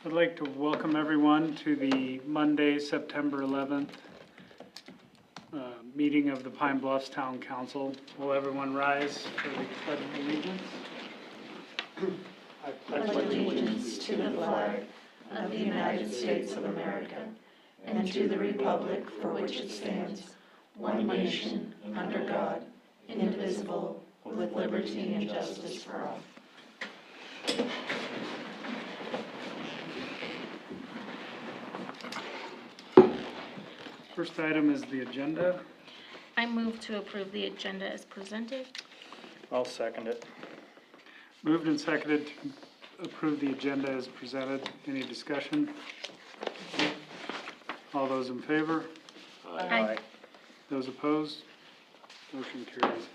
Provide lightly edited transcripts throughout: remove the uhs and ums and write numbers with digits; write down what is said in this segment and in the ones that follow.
I'd like to welcome everyone to the Monday, September 11th meeting of the Pine Bluffs Town Council. Will everyone rise for the Pledge of Allegiance? I pledge allegiance to the flag of the United States of America and to the republic for which it stands, one nation, under God, indivisible, with liberty and justice for all. First item is the agenda. I move to approve the agenda as presented. I'll second it. Moved and seconded to approve the agenda as presented. Any discussion? All those in favor? Aye. Those opposed? Motion carries.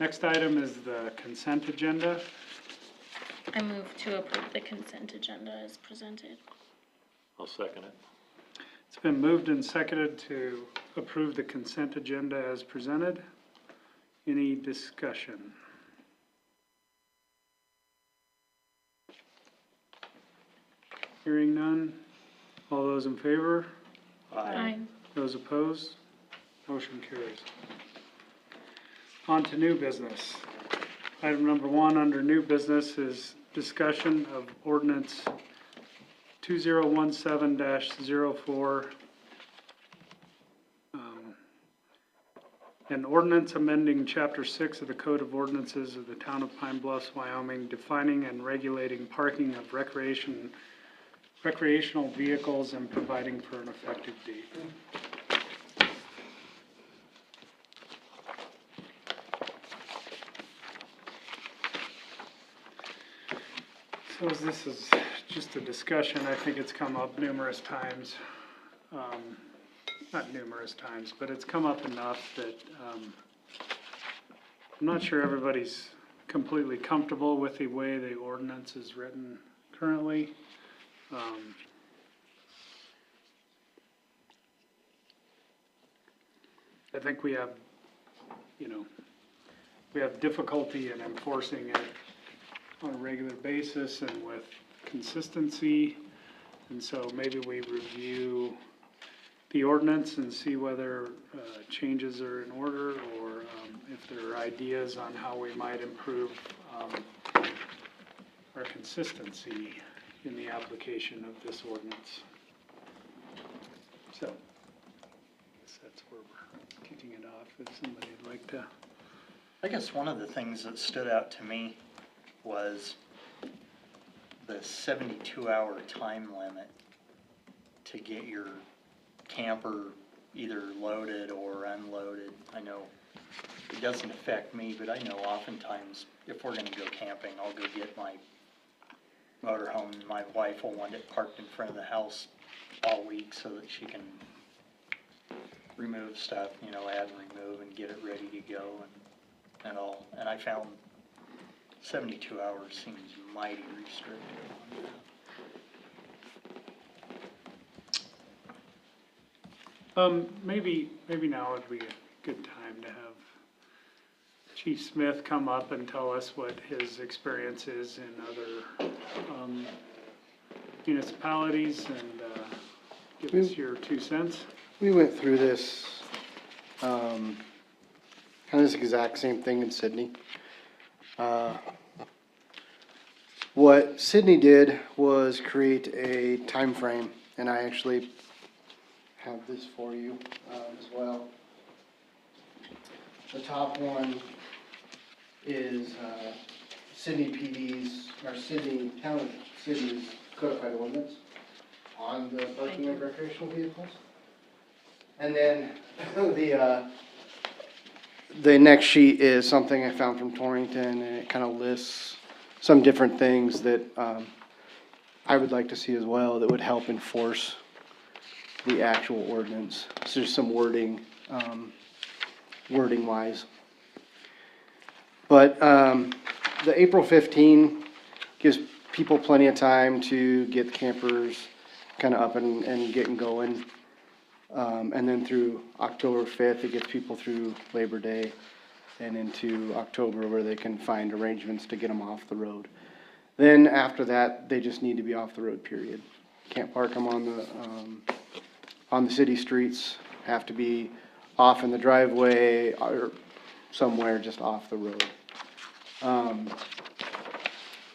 Next item is the consent agenda. I move to approve the consent agenda as presented. I'll second it. It's been moved and seconded to approve the consent agenda as presented. Any discussion? Hearing none. All those in favor? Aye. Those opposed? Motion carries. On to new business. Item number 1 under new business is discussion of ordinance 2017-04. An ordinance amending Chapter 6 of the Code of Ordinances of the Town of Pine Bluffs, Wyoming, defining and regulating parking of recreational vehicles and providing for an effective date. So as this is just a discussion, I think it's come up numerous times. Not numerous times, but it's come up enough that I'm not sure everybody's completely comfortable with the way the ordinance is written currently. I think we have difficulty in enforcing it on a regular basis and with consistency. And so maybe we review the ordinance and see whether changes are in order, or if there are ideas on how we might improve our consistency in the application of this ordinance. So, I guess that's where we're kicking it off. If somebody would like to. I guess one of the things that stood out to me was the 72-hour time limit to get your camper either loaded or unloaded. I know it doesn't affect me, but I know oftentimes if we're going to go camping, I'll go get my motorhome, and my wife will want it parked in front of the house all week so that she can remove stuff, add and remove and get it ready to go and all. And I found 72 hours seems mighty restrictive on that. Maybe now would be a good time to have Chief Smith come up and tell us what his experience is in other municipalities and give us your 2 cents. We went through this, kind of this exact same thing in Sydney. What Sydney did was create a time frame, and I actually have this for you as well. The top one is Sydney PD's, or Sydney City's codified ordinance on the parking of recreational vehicles. And then the next sheet is something I found from Torrington, and it kind of lists some different things that I would like to see as well that would help enforce the actual ordinance. So there's some wording wise. But the April 15 gives people plenty of time to get the campers kind of up and getting going. And then through October 5th, it gets people through Labor Day and into October where they can find arrangements to get them off the road. Then after that, they just need to be off the road, period. Can't park them on the city streets, have to be off in the driveway or somewhere just off the road.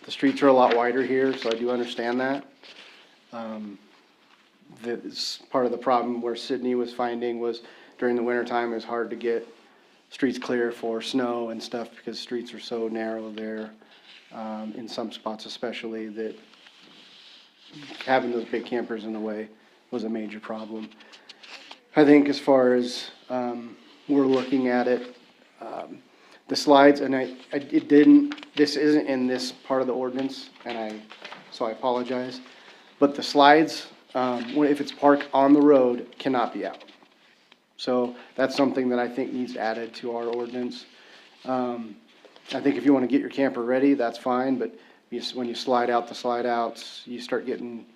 The streets are a lot wider here, so I do understand that. This part of the problem where Sydney was finding was during the wintertime, it was hard to get streets clear for snow and stuff because streets are so narrow there, in some spots especially, that having those big campers in the way was a major problem. I think as far as, we're looking at it, the slides, and this isn't in this part of the ordinance, so I apologize. But the slides, if it's parked on the road, cannot be out. So that's something that I think needs added to our ordinance. I think if you want to get your camper ready, that's fine, but when you slide out the slide outs, you start getting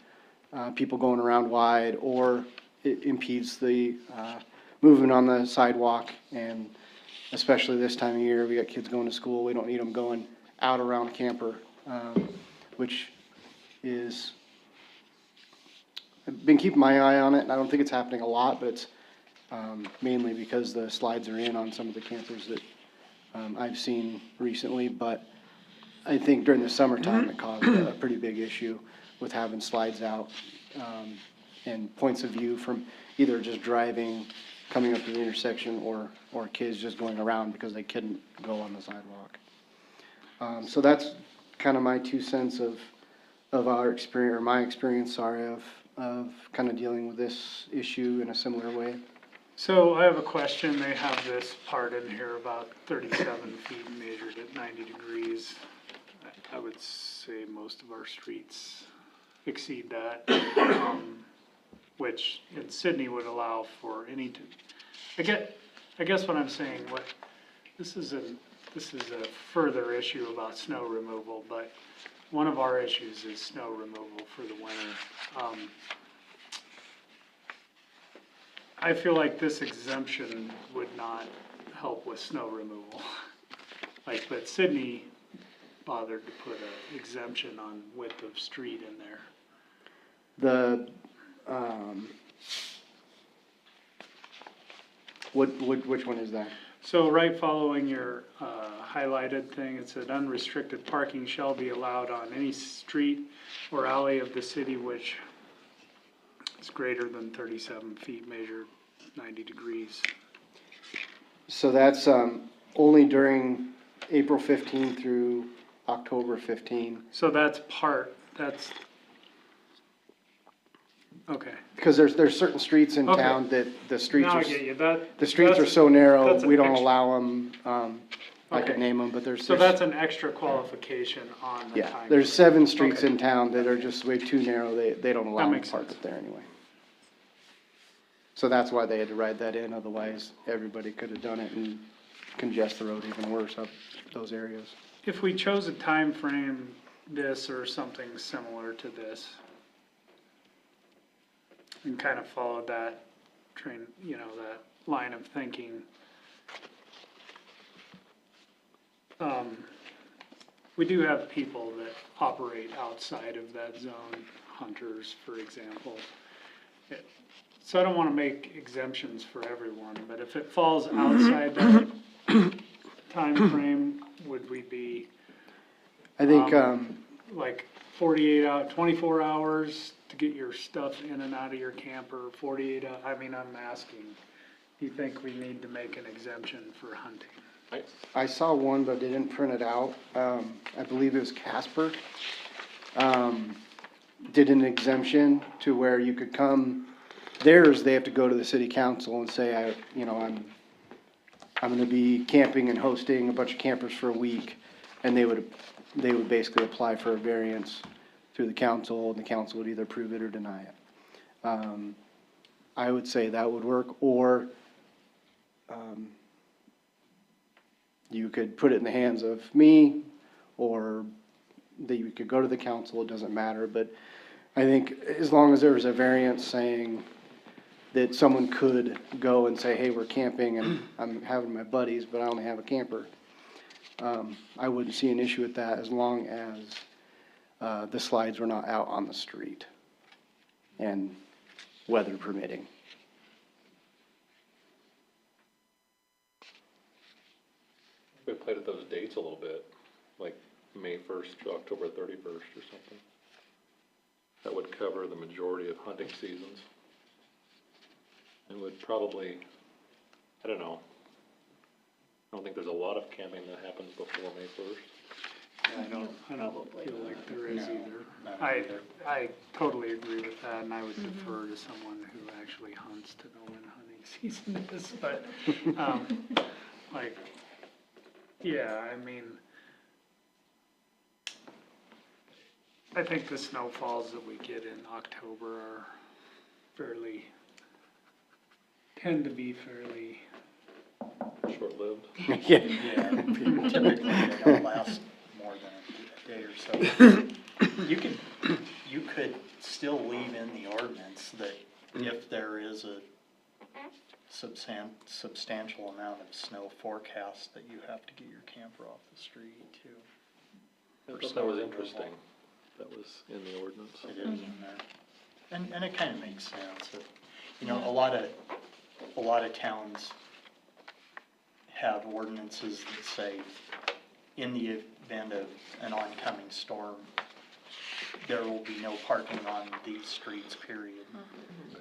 people going around wide, or it impedes the movement on the sidewalk. And especially this time of year, we got kids going to school, we don't need them going out around a camper, which is, I've been keeping my eye on it, and I don't think it's happening a lot, but it's mainly because the slides are in on some of the campers that I've seen recently. But I think during the summertime, it caused a pretty big issue with having slides out, and points of view from either just driving, coming up to the intersection, or kids just going around because they couldn't go on the sidewalk. So that's kind of my 2 cents of our experience, or my experience, sorry, of kind of dealing with this issue in a similar way. So I have a question. They have this part in here about 37 feet measured at 90 degrees. I would say most of our streets exceed that, which in Sydney would allow for any. I guess what I'm saying, this is a further issue about snow removal, but one of our issues is snow removal for the winter. I feel like this exemption would not help with snow removal. But Sydney bothered to put an exemption on width of street in there. Which one is that? So right following your highlighted thing, it said unrestricted parking shall be allowed on any street or alley of the city which is greater than 37 feet measured 90 degrees. So that's only during April 15 through October 15. So that's okay. Because there's certain streets in Okay. town that the streets Now are, I get you. the streets are so narrow, that's an we don't extra- allow them, I Okay. could name them, but there's. So that's an extra qualification on the Yeah, time. there's 7 streets Okay. in town that are just way too narrow, they don't allow them makes to park sense. up there anyway. So that's why they had to write that in, otherwise everybody could have done it and congest the road even worse up those areas. If we chose a time frame, this or something similar to this, and kind of followed that train, that line of thinking, we do have people that operate outside of that zone, hunters, for example. So I don't want to make exemptions for everyone, but if it falls outside that time frame, would we be I think, like 24 hours to get your stuff in and out of your camper, 48 hours? I mean, I'm asking, do you think we need to make an exemption for hunting? I saw one, but I didn't print it out. I believe it was Casper. Did an exemption to where you could come, theirs, they have to go to the city council and say, I'm gonna be camping and hosting a bunch of campers for a week. And they would basically apply for a variance through the council, and the council would either approve it or deny it. I would say that would work, or, you could put it in the hands of me, or that you could go to the council, it doesn't matter. But I think as long as there was a variance saying that someone could go and say, hey, we're camping and I'm having my buddies, but I only have a camper, I wouldn't see an issue with that, as long as the slides were not out on the street and weather permitting. We played at those dates a little bit, like May 1st to October 31st or something. That would cover the majority of hunting seasons. It would probably, I don't know. I don't think there's a lot of camping that happens before May 1st. I don't feel like there is No, either. not I either. I totally agree with that, and I would defer to someone who actually hunts to know when hunting season is, but, like, yeah, I mean, I think the snowfalls that we get in October are tend to be fairly, Short-lived. Yeah. Yeah, typically they don't last more than a day or so. You could still leave in the ordinance that if there is a substantial amount of snow forecast, that you have to get your camper off the street too. I thought that was interesting. That was in the ordinance. It is in there. And it kind of makes sense. You know, a lot of towns have ordinances that say, in the event of an oncoming storm, there will be no parking on these streets, period,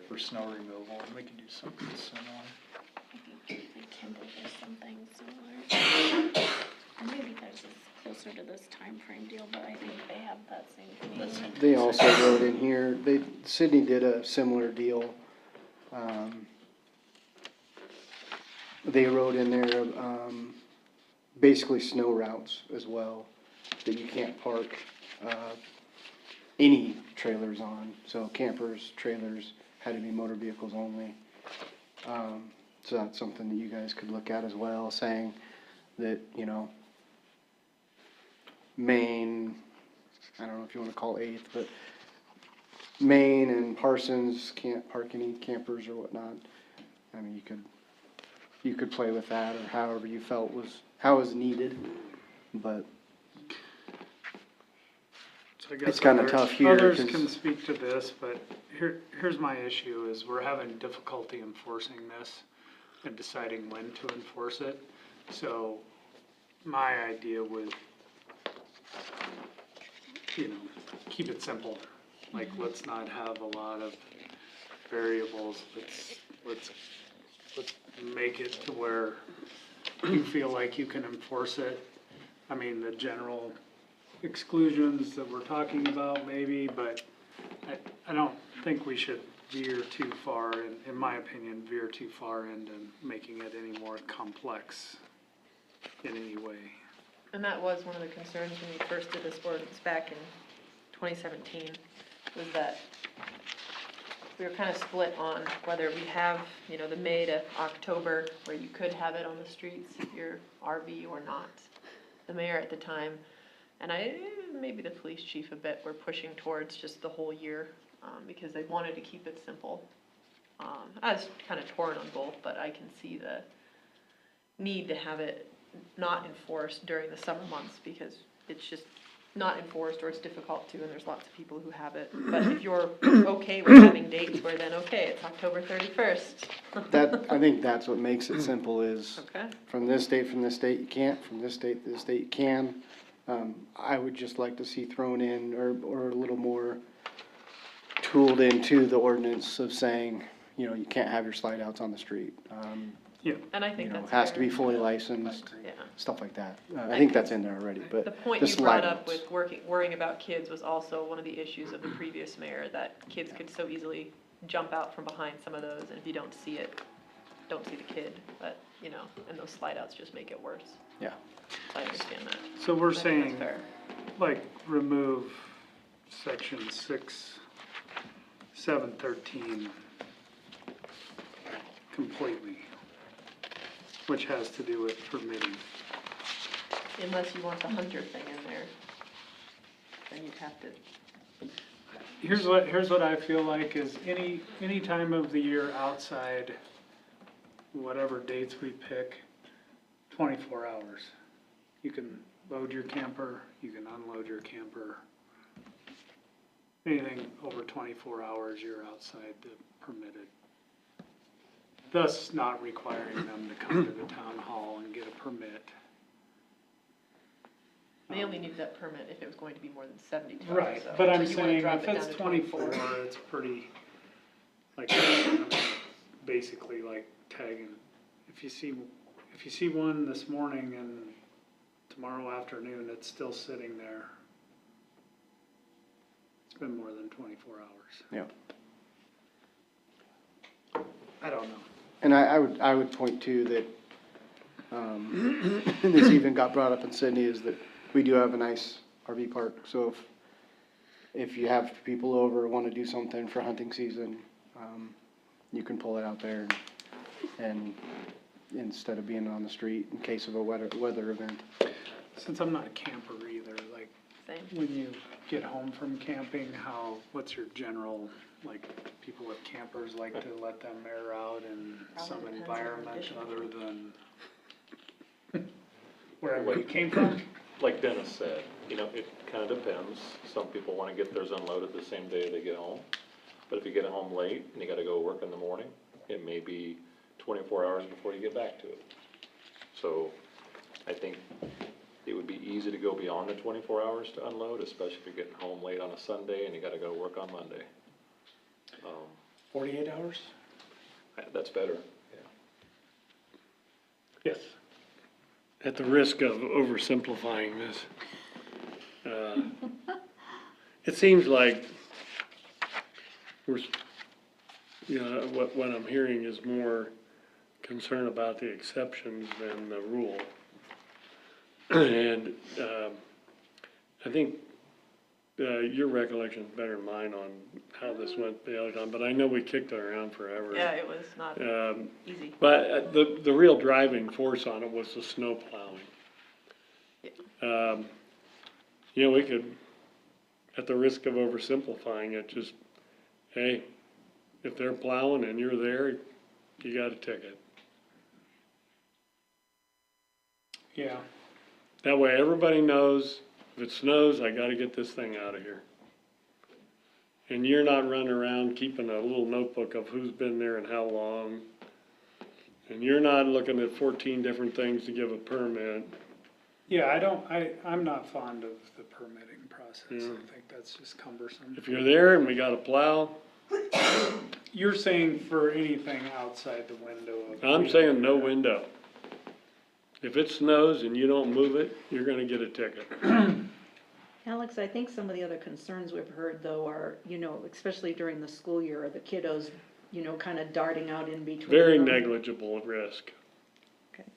for snow removal, and we can do something similar. I think Kimball does something similar. And maybe theirs is closer to this time frame deal, but I think they have that same thing. That's it. They also wrote in here, Sydney did a similar deal. They wrote in there, basically snow routes as well, that you can't park, any trailers on. So campers, trailers, had to be motor vehicles only. So that's something that you guys could look at as well, saying that, you know, Maine, I don't know if you wanna call 8th, but Maine and Parsons can't park any campers or whatnot. I mean, you could play with that, or however you felt how it was needed, but so I guess It's kinda tough here, others 'cause- can speak to this, but here's my issue is we're having difficulty enforcing this and deciding when to enforce it. So my idea was, you know, keep it simple. Like, let's not have a lot of variables. Let's make it to where you feel like you can enforce it. I mean, the general exclusions that we're talking about maybe, but I don't think we should veer too far, in my opinion, veer too far into making it any more complex in any way. And that was one of the concerns when we first did this ordinance back in 2017, was that we were kind of split on whether we have, you know, the May to October where you could have it on the streets, your RV or not. The mayor at the time, and maybe the police chief a bit, were pushing towards just the whole year, because they wanted to keep it simple. I was kind of torn on both, but I can see the need to have it not enforced during the summer months, because it's just not enforced, or it's difficult to, and there's lots of people who have it. But if you're okay with having dates where then, okay, it's October 31st. I think that's what makes it simple is, Okay. from this date you can't, from this date to this date you can. I would just like to see thrown in, or a little more tooled into the ordinance of saying, you know, you can't have your slide outs on the street. And I You think know, that's has to be fair. fully licensed, Yeah. stuff like that. I think that's in there already, but The point the you brought slide up outs. with worrying about kids was also one of the issues of the previous mayor, that kids could so easily jump out from behind some of those, and if you don't see it, don't see the kid, but, you know, and those slide outs just make it worse. Yeah. So I understand that. So we're I think saying, that's fair. like, remove section 713 completely, which has to do with permitting. Unless you want the hunter thing in there, then you'd have to. Here's what I feel like is any time of the year outside, whatever dates we pick, 24 hours. You can load your camper, you can unload your camper anything over 24 hours, you're outside the permitted. Thus not requiring them to come to the town hall and get a permit. They only needed that permit if it was going to be more than 72 hours. Right, so- but so I'm you wanna saying drop if it down it's to 24, it's pretty, like, basically like tagging. If you see one this morning and tomorrow afternoon, it's still sitting there. It's been more than 24 hours. Yeah. I don't know. And I would point to that, this even got brought up in Sydney, is that we do have a nice RV park, so if you have people over, wanna do something for hunting season, you can pull it out there and instead of being on the street in case of a weather event. Since I'm not a camper either, like, Same. when you get home from camping, what's your general, like, people with campers like to let them air out in some Probably depends on the environment condition. other than wherever you came from? Like Dennis said, you know, it kinda depends. Some people wanna get theirs unloaded the same day they get home. But if you get home late and you gotta go work in the morning, it may be 24 hours before you get back to it. So I think it would be easy to go beyond the 24 hours to unload, especially if you're getting home late on a Sunday and you gotta go to work on Monday. 48 hours? That's better, yeah. Yes. At the risk of oversimplifying this, it seems like what I'm hearing is more concern about the exceptions than the rule. And, I think, your recollection is better than mine on how this went the other time, but I know we kicked it around forever. Yeah, it was not easy. But the real driving force on it was the snow plowing. You know, we could, at the risk of oversimplifying it, just, hey, if they're plowing and you're there, you got a ticket. Yeah. That way everybody knows, if it snows, I gotta get this thing out of here. And you're not running around keeping a little notebook of who's been there and how long. And you're not looking at 14 different things to give a permit. Yeah, I'm not fond of the permitting process. Yeah. I think that's just cumbersome. If you're there and we gotta plow, You're saying for anything outside the window of. I'm saying no window. If it snows and you don't move it, you're gonna get a ticket. Alex, I think some of the other concerns we've heard though are, especially during the school year, are the kiddos, kind of darting out in between. Very them. negligible risk. Okay.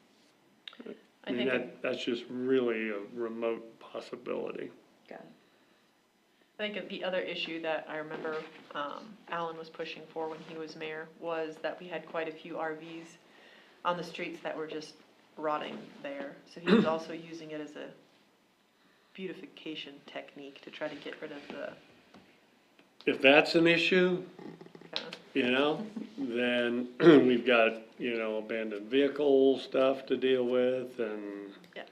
I I mean, think, that's just really a remote possibility. Got it. I think the other issue that I remember Alan was pushing for when he was mayor was that we had quite a few RVs on the streets that were just rotting there. So he was also using it as a beautification technique to try to get rid of the, If that's an issue, kind then we've got, abandoned vehicle stuff to deal with and, yeah,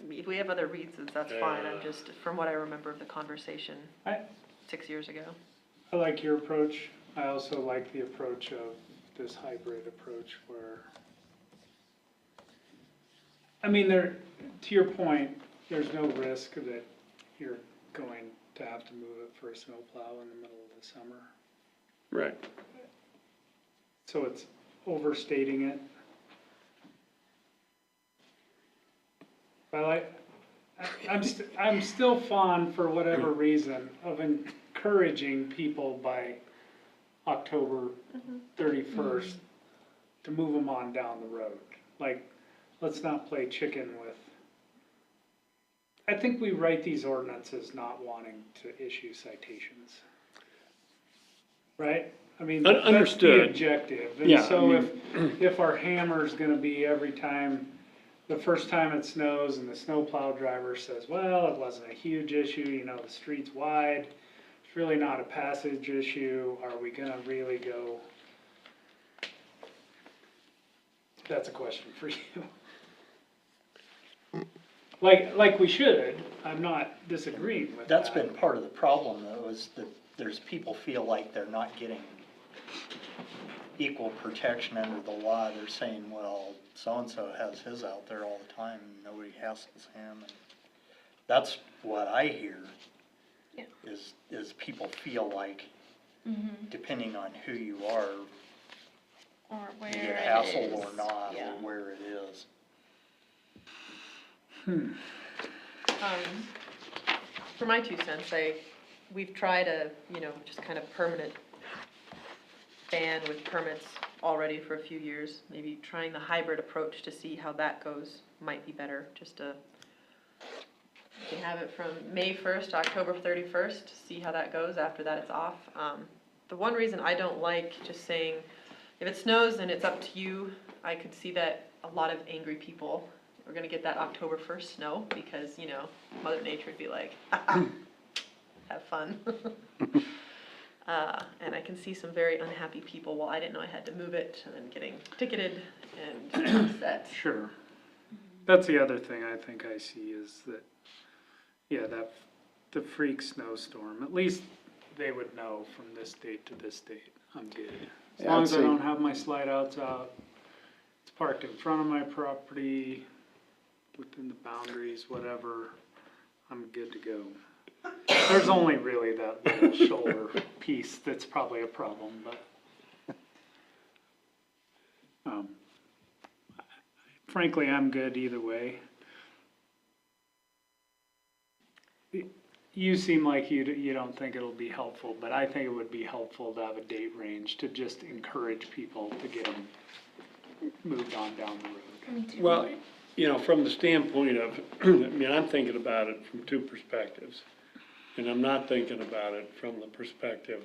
if we have other reasons, that's fine. I'm just, from what I remember of the conversation I 6 years ago. like your approach. I also like the approach of this hybrid approach where, I mean, to your point, there's no risk that you're going to have to move it for a snowplow in the middle of the summer. right. So it's overstating it. But I'm still fond, for whatever reason, of encouraging people by October 31st to move them on down the road. Like, let's not play chicken with. I think we write these ordinances not wanting to issue citations. Right? I mean, that's the Understood. objective. And Yeah, so I if our hammer's gonna be every time, the first time it snows and the snowplow driver says, well, it wasn't a huge issue, the street's wide, it's really not a passage issue, are we gonna really go? That's a question for you. Like we should, I'm not disagreeing with that. That's been part of the problem though, is that there's people feel like they're not getting equal protection under the law. They're saying, well, so-and-so has his out there all the time, and nobody hassles him. And that's what I hear, Yeah. is people feel like, depending on who you are, Or where you it get hassled is. or not, Yeah. or where it is. For my 2 cents, we've tried a, just kind of permanent ban with permits already for a few years. Maybe trying the hybrid approach to see how that goes might be better, just to, you can have it from May 1st to October 31st, see how that goes. After that, it's off. The one reason I don't like just saying, if it snows and it's up to you, I could see that a lot of angry people are gonna get that October 1st snow, because, Mother Nature would be like, have fun. And I can see some very unhappy people, well, I didn't know I had to move it, and then getting ticketed and upset. Sure. That's the other thing I think I see is that, yeah, that, the freak snowstorm, at least they would know from this date to this date, I'm good. As Yeah, long I'd as I say- don't have my slide outs out, it's parked in front of my property, within the boundaries, whatever, I'm good to go. There's only really that little shoulder piece that's probably a problem, but frankly, I'm good either way. You seem like you don't think it'll be helpful, but I think it would be helpful to have a date range to just encourage people to get them moved on down the road. Well, from the standpoint of, I'm thinking about it from 2 perspectives. And I'm not thinking about it from the perspective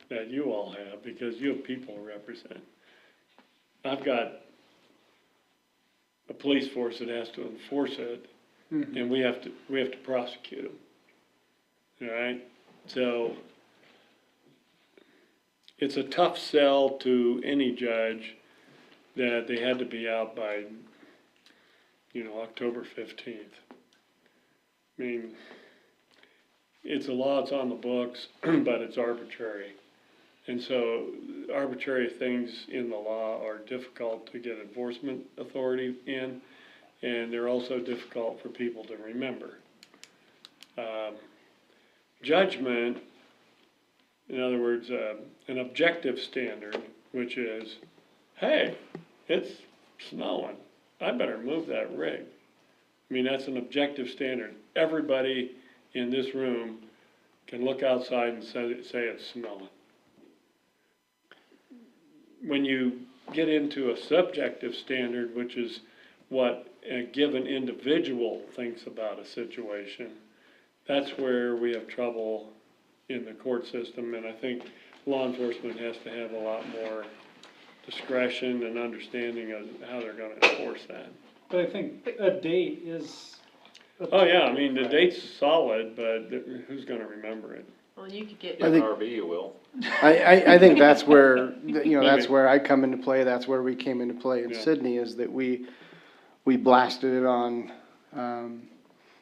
that you all have, because you have people to represent. I've got a police force that has to enforce it, and we have to prosecute them. All right? So it's a tough sell to any judge that they had to be out by, October 15th. I mean, it's a law, it's on the books, but it's arbitrary. And so arbitrary things in the law are difficult to get enforcement authority in, and they're also difficult for people to remember. Judgment, in other words, an objective standard, which is, hey, it's snowing, I better move that rig. I mean, that's an objective standard. Everybody in this room can look outside and say it's snowing. When you get into a subjective standard, which is what a given individual thinks about a situation, that's where we have trouble in the court system, and I think law enforcement has to have a lot more discretion and understanding of how they're gonna enforce that. But I think a date is. Oh, yeah, I mean, the date's solid, but who's gonna remember it? Well, you could get, In an RV, you will. I think that's where, that's where I come into play, that's where we came into play in Yeah. Sydney, is that we blasted it on,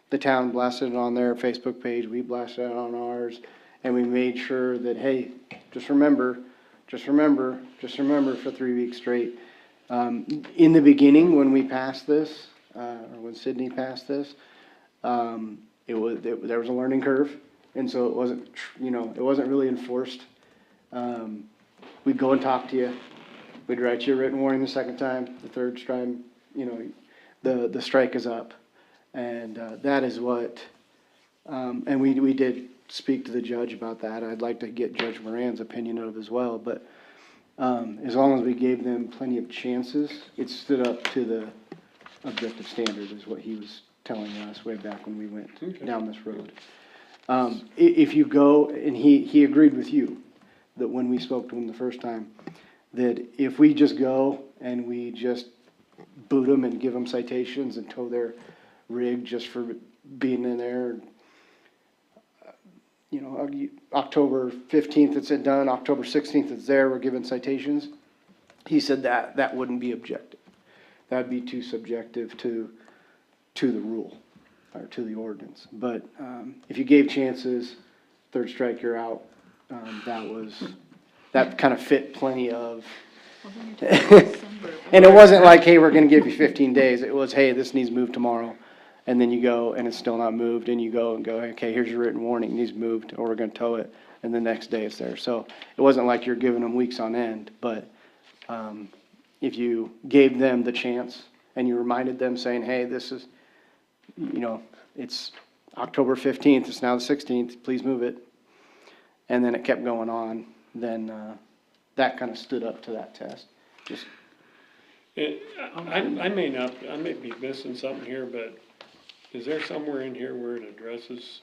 the town blasted it on their Facebook page, we blasted it on ours, and we made sure that, hey, just remember for 3 weeks straight. In the beginning, when we passed this, or when Sydney passed this, there was a learning curve, and so it wasn't, it wasn't really enforced. We'd go and talk to you, we'd write you a written warning the second time, the third time, the strike is up. And that is what, and we did speak to the judge about that. I'd like to get Judge Moran's opinion of it as well, but as long as we gave them plenty of chances, it stood up to the objective standard, is what he was telling us way back when we went down this road. If you go, and he agreed with you, that when we spoke to him the first time, that if we just go and we just boot them and give them citations and tow their rig just for being in there, October 15th it's done, October 16th it's there, we're giving citations. He said that wouldn't be objective. That'd be too subjective to the rule, or to the ordinance. But if you gave chances, third strike, you're out, that kind of fit plenty of. And it wasn't like, hey, we're gonna give you 15 days. It was, hey, this needs moved tomorrow. And then you go and it's still not moved and you go, okay, here's your written warning, it needs moved, or we're gonna tow it. And the next day it's there. So it wasn't like you're giving them weeks on end, but, if you gave them the chance and you reminded them saying, hey, this is, it's October 15th, it's now the 16th, please move it. And then it kept going on, then, that kind of stood up to that test. Just, I may be missing something here, but is there somewhere in here where it addresses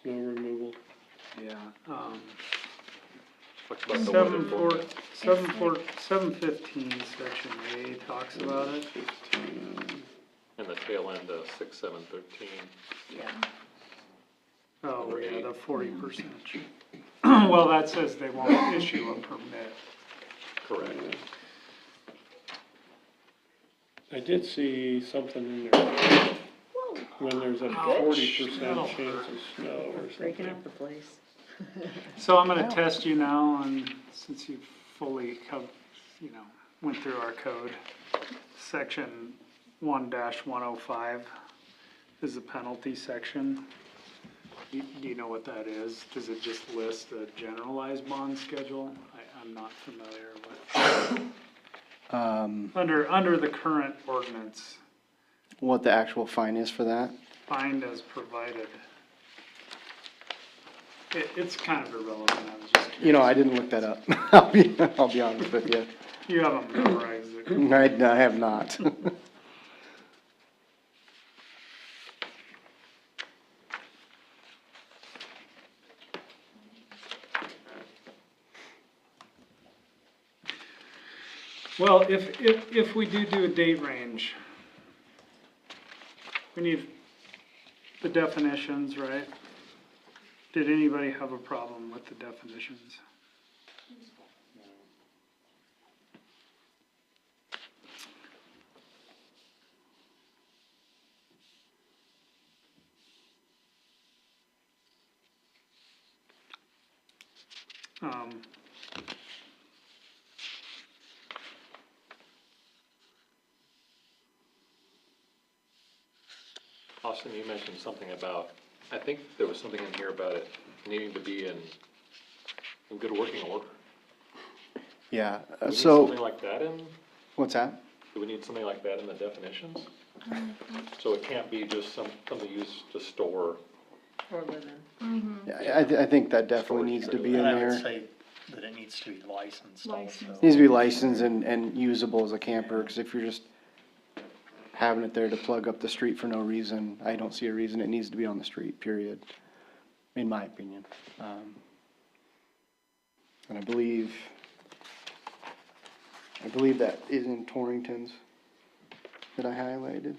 snow removal? Yeah, Talks about the weather 715, section A talks about it. and the tail end of 6/7/13. Yeah. Oh, yeah, the 40%. Well, that says they won't issue a permit. Correct. I did see something in there, when there's a 40% That'll chance of snow or Breaking something. up the place. So I'm gonna test you now, and since you've fully went through our code, section 1-105 is the penalty section. Do you know what that is? Does it just list the generalized bond schedule? I'm not familiar with. Under the current ordinance, what the actual fine is for that? find as provided. It's kind of irrelevant, I was just curious. I didn't look that up. I'll be honest with you. You haven't memorized it. I have not. Well, if we do a date range, we need the definitions, right? Did anybody have a problem with the definitions? Austin, you mentioned something about, I think there was something in here about it needing to be in good working order. Yeah, Do we need so, something like that in, what's that? do we need something like that in the definitions? So it can't be just something used to store. Or living. Yeah, I think that definitely needs to be in And I would there. say that it needs to be licensed also. Needs to be licensed and usable as a camper, because if you're just having it there to plug up the street for no reason, I don't see a reason it needs to be on the street, period, in my opinion. And I believe that is in Torrington's that I highlighted.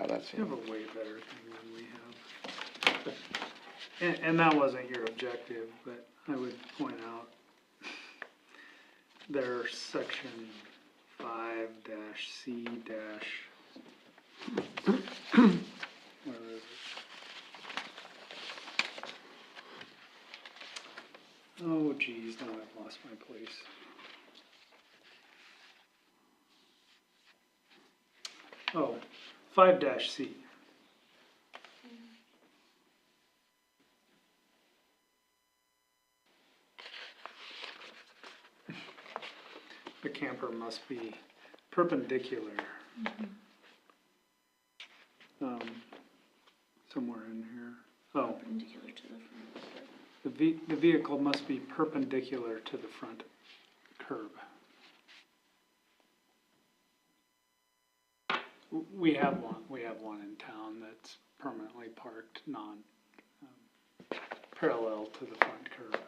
That's it. You have a way better thing than we have. And that wasn't your objective, but I would point out their section 5-C where is it? Oh geez, now I've lost my place. Oh, 5-C. The camper must be perpendicular. Somewhere in here. Oh, Perpendicular to the front. the vehicle must be perpendicular to the front curb. We have one in town that's permanently parked parallel to the front curb.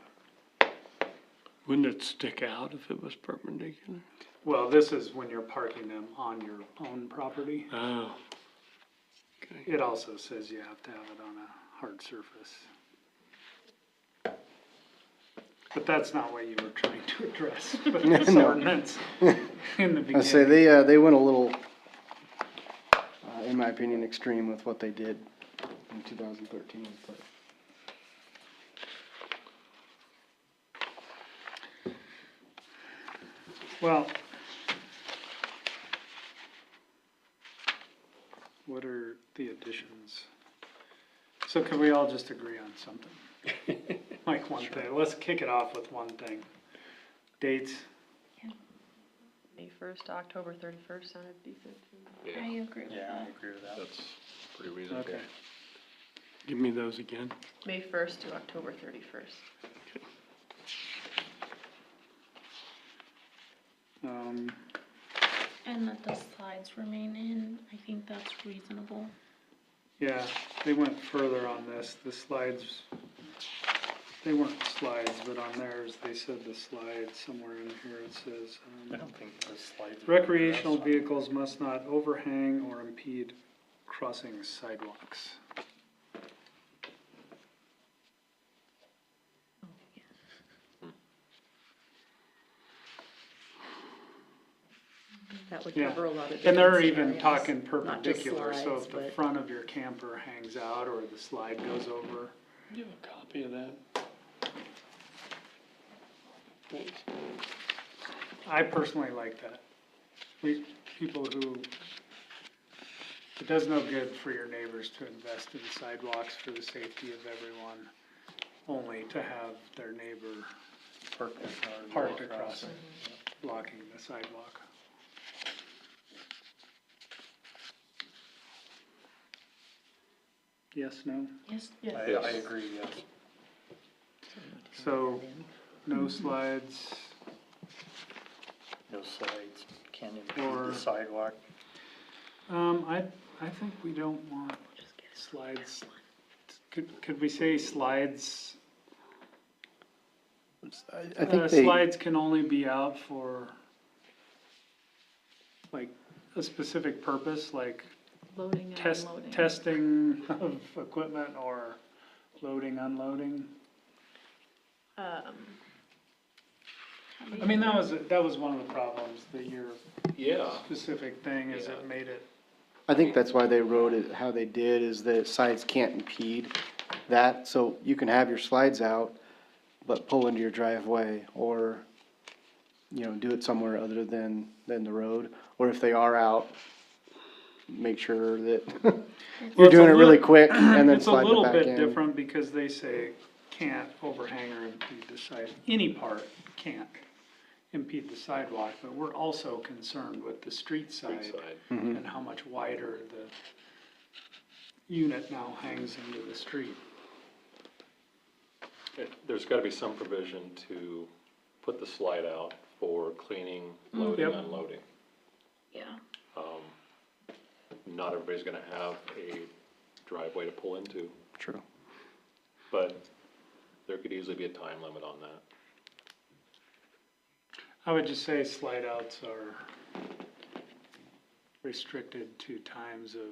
Wouldn't it stick out if it was perpendicular? Well, this is when you're parking them on your own property. Oh. Okay. It also says you have to have it on a hard surface. But that's not what you were trying to address with No. this ordinance in the I say beginning. they went a little, in my opinion, extreme with what they did in 2013, but. Well, what are the additions? So could we all just agree on something? Like one thing, let's kick it off with one thing. Dates, May 1st to October 31st sounded decent to me. I agree with Yeah, I that. agree with that. That's pretty reasonable. okay. Give me those again. May 1st to October 31st. And let the slides remain in, I think that's reasonable. Yeah, they went further on this, the slides, they weren't slides, but on theirs, they said the slides, somewhere in here it says, I don't think the slides. recreational vehicles must not overhang or impede crossing sidewalks. That would Yeah. cover a lot of different And they're even scenarios. talking Not just perpendicular, so slides, if the but- front of your camper hangs out or the slide goes over. Do you have a copy of that? I personally like that. People who, it does no good for your neighbors to invest in sidewalks for the safety of everyone, only to have their neighbor parked across it, blocking the sidewalk. Yes, no? Yes, I agree, yes. So, no slides, No slides, can't impede Or- the sidewalk. I think we don't want slides. Could we say slides? I think they, Slides can only be out for, like, a specific purpose, like loading and test, unloading. testing of equipment or loading, unloading. I mean, that was one of the problems, that your Yeah, specific thing is it Yeah. made it, I think that's why they wrote it how they did, is that sides can't impede that, so you can have your slides out, but pull into your driveway, or, do it somewhere other than the road, or if they are out, make sure that Well, you're it's a doing it really little- quick, and then it's a slide it little back bit in. different because they say can't overhang or impede the side, any part can't impede the sidewalk, but we're also concerned with the street street side side. and how much wider the unit now hangs into the street. There's gotta be some provision to put the slide out for cleaning, loading, Yep. unloading. Yeah, Not everybody's gonna have a driveway to pull into, True. but there could easily be a time limit on that. I would just say slide outs are restricted to times of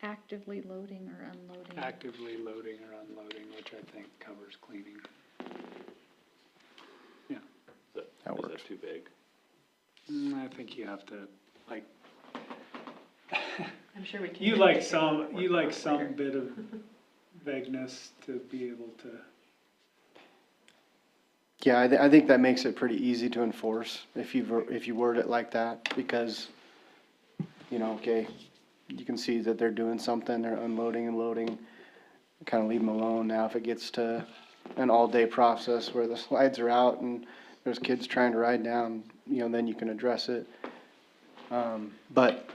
Actively loading or unloading. actively loading or unloading, which I think covers cleaning. Yeah, Is That that works. too vague? I think you have to, like, I'm sure we can. you like some bit of vagueness to be able to, Yeah, I think that makes it pretty easy to enforce if you word it like that, because, okay, you can see that they're doing something, they're unloading and loading, kind of leave them alone. Now, if it gets to an all-day process where the slides are out and there's kids trying to ride down, then you can address it. But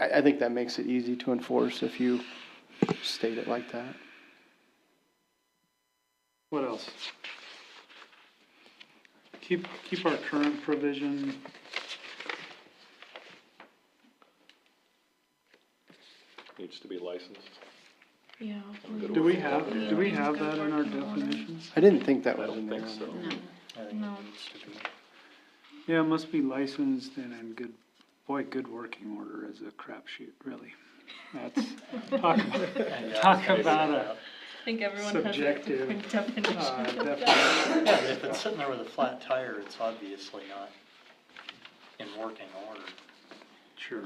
I think that makes it easy to enforce if you state it like that. what else? Keep our current provision. Needs to be licensed. yeah. Do we have that in our definitions? I didn't think that I was in don't there. think so. No, I think No. it needs to be. Yeah, it must be licensed and in good working order is a crapshoot, really. That's, talk about think everyone has a subjective, different definition of that. definition. Yeah, but if it's sitting there with a flat tire, it's obviously not in working order. Sure.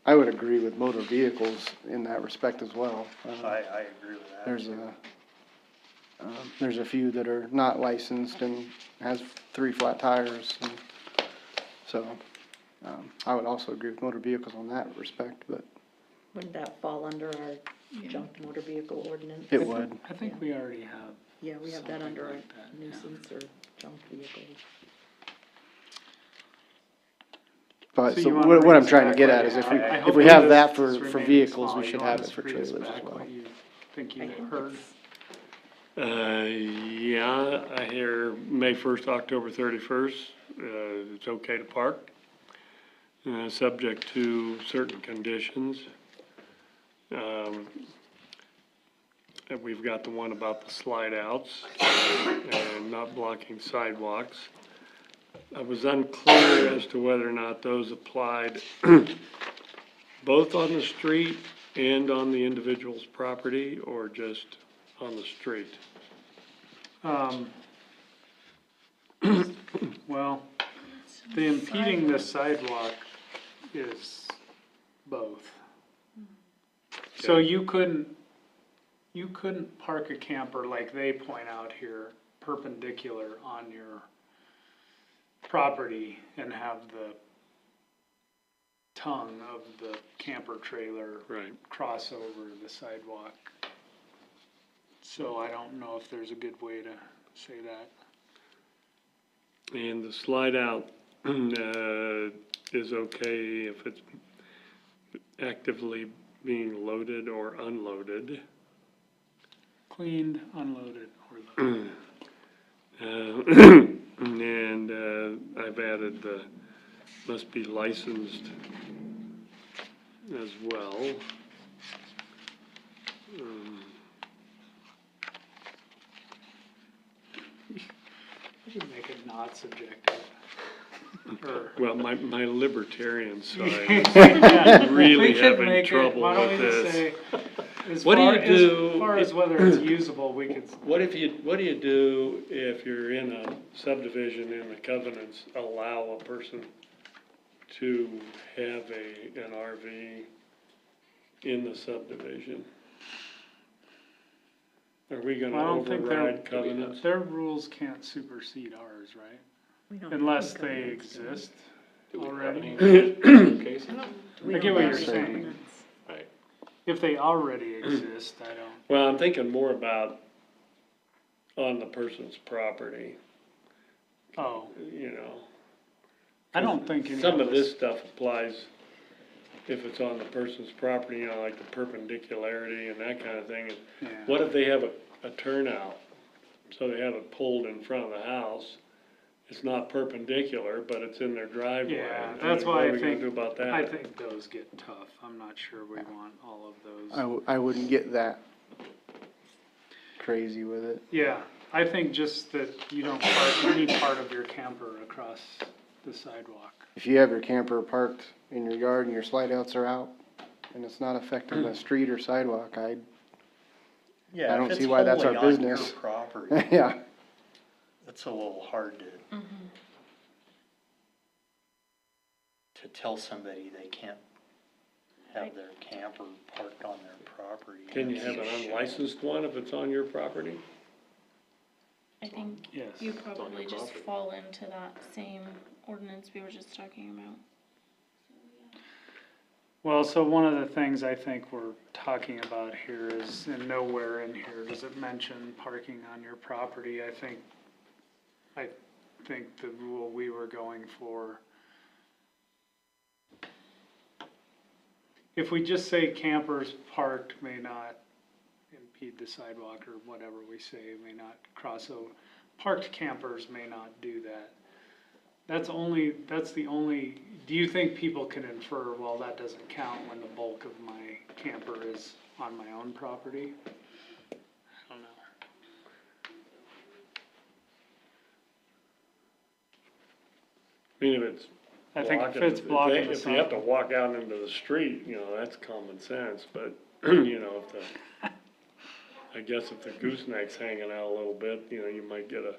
I would agree with motor vehicles in that respect as well. I agree with that. There's a few that are not licensed and has 3 flat tires, and so, I would also agree with motor vehicles on that respect, but Wouldn't that fall under our junk motor vehicle ordinance? it would. I think we already have. Yeah, we have that something under our like that, yeah. nuisance or junk vehicle. But, So so you wanna what read I'm this trying to back get what at you is if have? I if hope we this have that is for remaining vehicles, small. we You should wanna have it just for read us trailers as back well. what you think I you think heard? Yeah, I hear May 1st, October 31st, it's okay to park, subject to certain conditions. And we've got the one about the slide outs and not blocking sidewalks. I was unclear as to whether or not those applied both on the street and on the individual's property, or just on the street. Well, the impeding the sidewalk is both. So Okay. you couldn't park a camper like they point out here, perpendicular on your property and have the tongue of the camper trailer Right. cross over the sidewalk. So I don't know if there's a good way to say that. And the slide out is okay if it's actively being loaded or unloaded. Cleaned, unloaded, or loaded. And I've added the must be licensed as well. We should make it not subjective. Or, Well, my libertarian side yeah, is really we could having make it, trouble why don't with we just this. say, as What do far, you do as far as whether it's usable, we could, What do you do if you're in a subdivision and the covenants allow a person to have an RV in the subdivision? Are we I gonna don't think override covenants? their rules can't supersede ours, right? We don't Unless have they covenants, do we? exist Do we have already. any cases? We I don't get what have you're any saying. covenants. Right. If they already exist, I don't. Well, I'm thinking more about on the person's property, Oh, you know. I don't think any Some of of us. this stuff applies if it's on the person's property, you know, like the perpendicularity and that kind of thing. And Yeah. what if they have a turnout, so they have it pulled in front of the house? It's not perpendicular, but it's in their driveway. Yeah, I that's mean, why what I are we gonna think, do about that? I think those get tough. I'm not sure we want all of those. I wouldn't get that crazy with it. Yeah, I think just that you don't park any part of your camper across the sidewalk. If you have your camper parked in your yard and your slide outs are out, and it's not affecting the street or sidewalk, Yeah, I don't if see it's why that's wholly our on your business. property, yeah. it's a little hard to tell somebody they can't have their camper parked on their property. Can you have an unlicensed one if it's on your property? I think Yes. you on probably your just property. fall into that same ordinance we were just talking about. Well, so one of the things I think we're talking about here is, and nowhere in here does it mention parking on your property. I think the rule we were going for, if we just say campers parked may not impede the sidewalk, or whatever we say, may not cross over, parked campers may not do that. That's the only, do you think people can infer, well, that doesn't count when the bulk of my camper is on my own property? I don't know. I mean, if it's I think if blocking, it's blocking the if you have to sun, walk out into the street, you know, that's common sense, but, you know, if the, I guess if the gooseneck's hanging out a little bit, you know, you might get a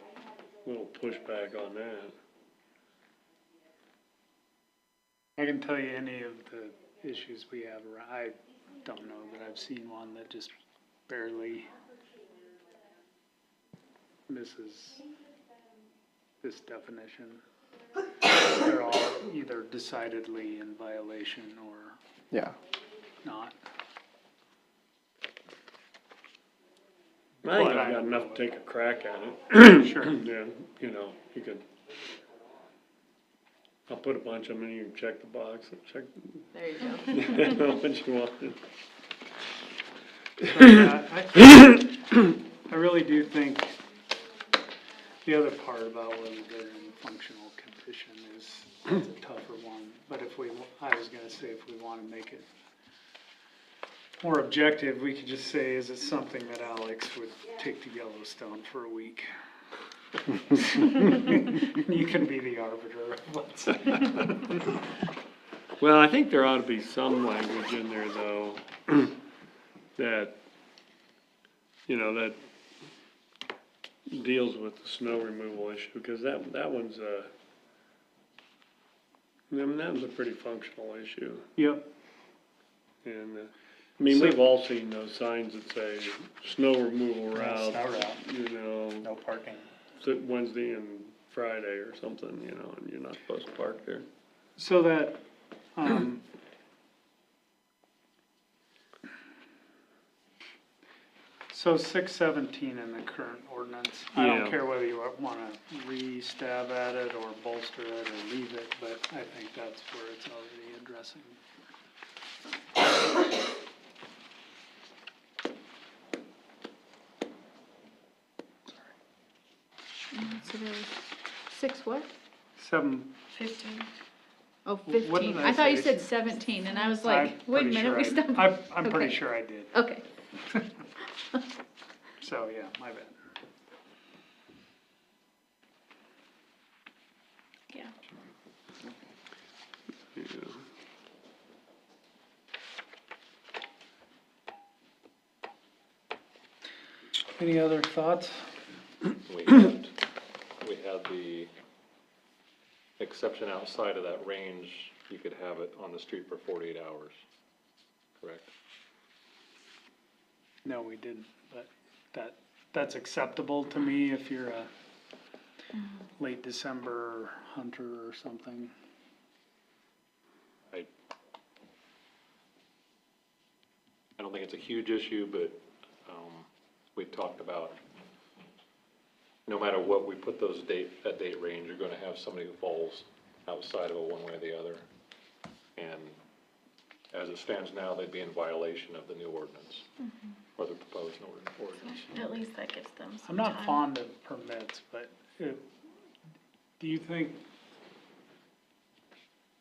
little pushback on that. I can tell you any of the issues we have around, I don't know that I've seen one that just barely misses this definition. They're all either decidedly in violation or Yeah. not. I think But I've I got don't enough know to take a crack at it. Sure. Yeah, you know, you could, I'll put a bunch of them in, you can check the box, and check, There you go. what you want. So, yeah, I really do think the other part about whether they're in functional condition is a tougher one. But if we, I was gonna say, if we wanna make it more objective, we could just say, is it something that Alex would take to Yellowstone for a week? You can be the arbiter of what's. Well, I think there ought to be some language in there, though, that, you know, that deals with the snow removal issue, because that one's I mean, that was a pretty functional issue. Yep. And, I mean, So- we've all seen those signs that say snow removal route, Snow route, you know, no parking. Wednesday and Friday or something, you know, and you're not supposed to park there. So that, so 617 in the current ordinance, I don't Yeah. care whether you wanna re-stab at it or bolster it or leave it, but I think that's where it's already addressing. So there was 6 what? 15. Oh, What did 15. I I thought you say? said 17, and I was I'm like, wait a pretty minute, sure we I- stopped. I'm pretty Okay. sure I did, Okay. so yeah, my bad. Yeah. Yeah. Any other thoughts? We had the exception outside of that range, you could have it on the street for 48 hours, correct? No, we didn't, but that's acceptable to me if you're a late December hunter or something. I don't think it's a huge issue, but, we've talked about, no matter what we put that date range, you're gonna have somebody who falls outside of it one way or the other. And as it stands now, they'd be in violation of the new ordinance, or the proposed ordinance. At least that gives them I'm some not time. fond of permits, but do you think,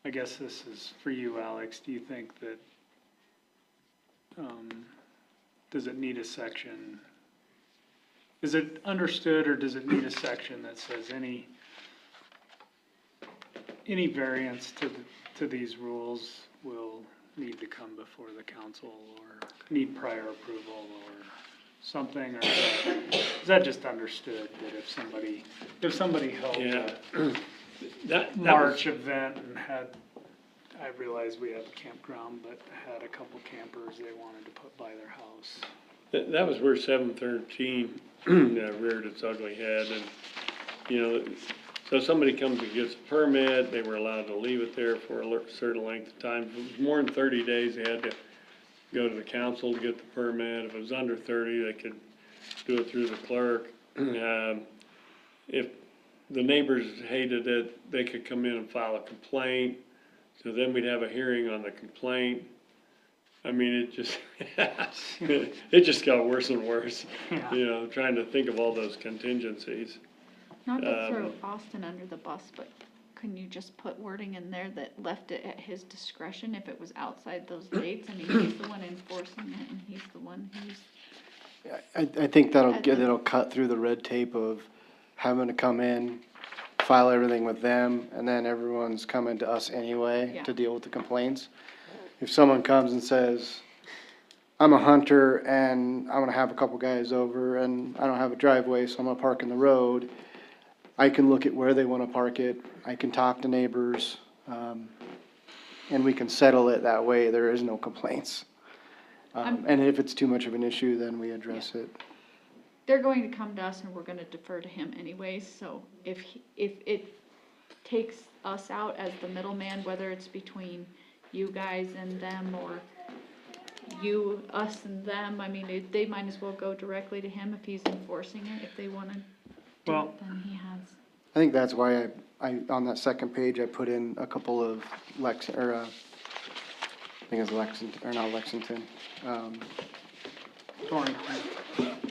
I guess this is for you, Alex, do you think that, does it need a section? Is it understood, or does it need a section that says any variance to these rules will need to come before the council, or need prior approval, or something, or is that just understood, that if somebody held Yeah. a That March event and had, I realize we have a campground, but had a couple campers they wanted to put by their house. That was where 713 reared its ugly head, and, you know, so somebody comes and gets a permit, they were allowed to leave it there for a certain length of time. If it was more than 30 days, they had to go to the council to get the permit. If it was under 30, they could do it through the clerk. If the neighbors hated it, they could come in and file a complaint, so then we'd have a hearing on the complaint. I mean, it just, it just got worse and worse, Yeah. you know, trying to think of all those contingencies. Not to throw Austin under the bus, but couldn't you just put wording in there that left it at his discretion if it was outside those dates? I mean, he's the one enforcing it, and he's the one who's, I think that'll cut through the red tape of having to come in, file everything with them, and then everyone's coming to us anyway Yeah. to deal with the complaints. If someone comes and says, I'm a hunter and I'm gonna have a couple guys over and I don't have a driveway, so I'm gonna park in the road, I can look at where they wanna park it, I can talk to neighbors, and we can settle it that way, there is no complaints. And if it's too much of an issue, then we address it. They're going to come to us and we're gonna defer to him anyways, so if it takes us out as the middleman, whether it's between you guys and them, or us and them, I mean, they might as well go directly to him if he's enforcing it, if they wanna do Well- it, then he has. I think that's why I, on that second page, I put in a couple of I think it's Lexington, or not Lexington, Torrington.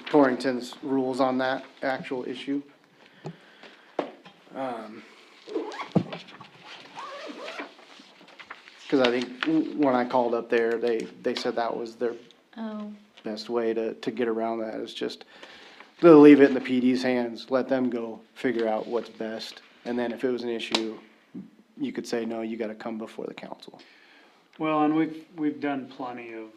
Torrington's rules on that actual issue. Cause I think when I called up there, they said that was their Oh, best way to get around that, is just to leave it in the PD's hands, let them go figure out what's best. And then if it was an issue, you could say, no, you gotta come before the council. Well, and we've done plenty of,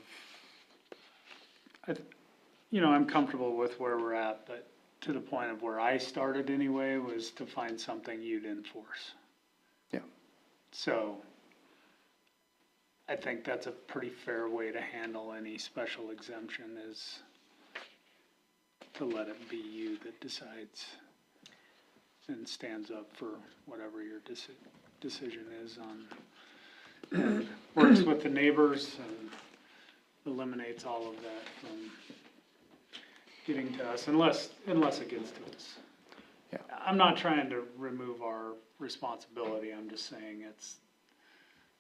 I'm comfortable with where we're at, but to the point of where I started anyway, was to find something you'd enforce. Yeah. So, I think that's a pretty fair way to handle any special exemption, is to let it be you that decides and stands up for whatever your decision is on, and works with the neighbors and eliminates all of that from getting to us, unless it gets to us. Yeah. I'm not trying to remove our responsibility, I'm just saying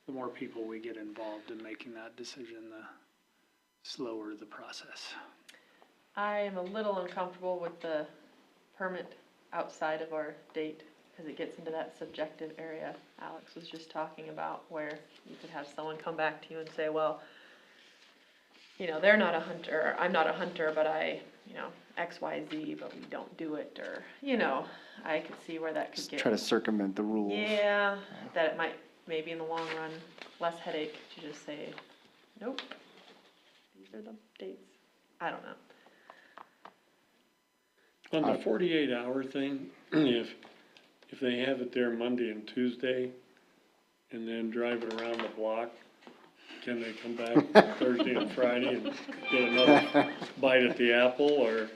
the more people we get involved in making that decision, the slower the process. I am a little uncomfortable with the permit outside of our date, because it gets into that subjective area Alex was just talking about, where you could have someone come back to you and say, well, they're not a hunter, I'm not a hunter, but I, X, Y, Z, but we don't do it, or, I could see where that could Just get. try to circumvent the rules. Yeah, that it might, maybe in the long run, less headache to just say, nope, these are the dates. I don't know. On the 48-hour thing, if they have it there Monday and Tuesday, and then drive it around the block, can they come back Thursday and Friday and get another bite at the apple, or?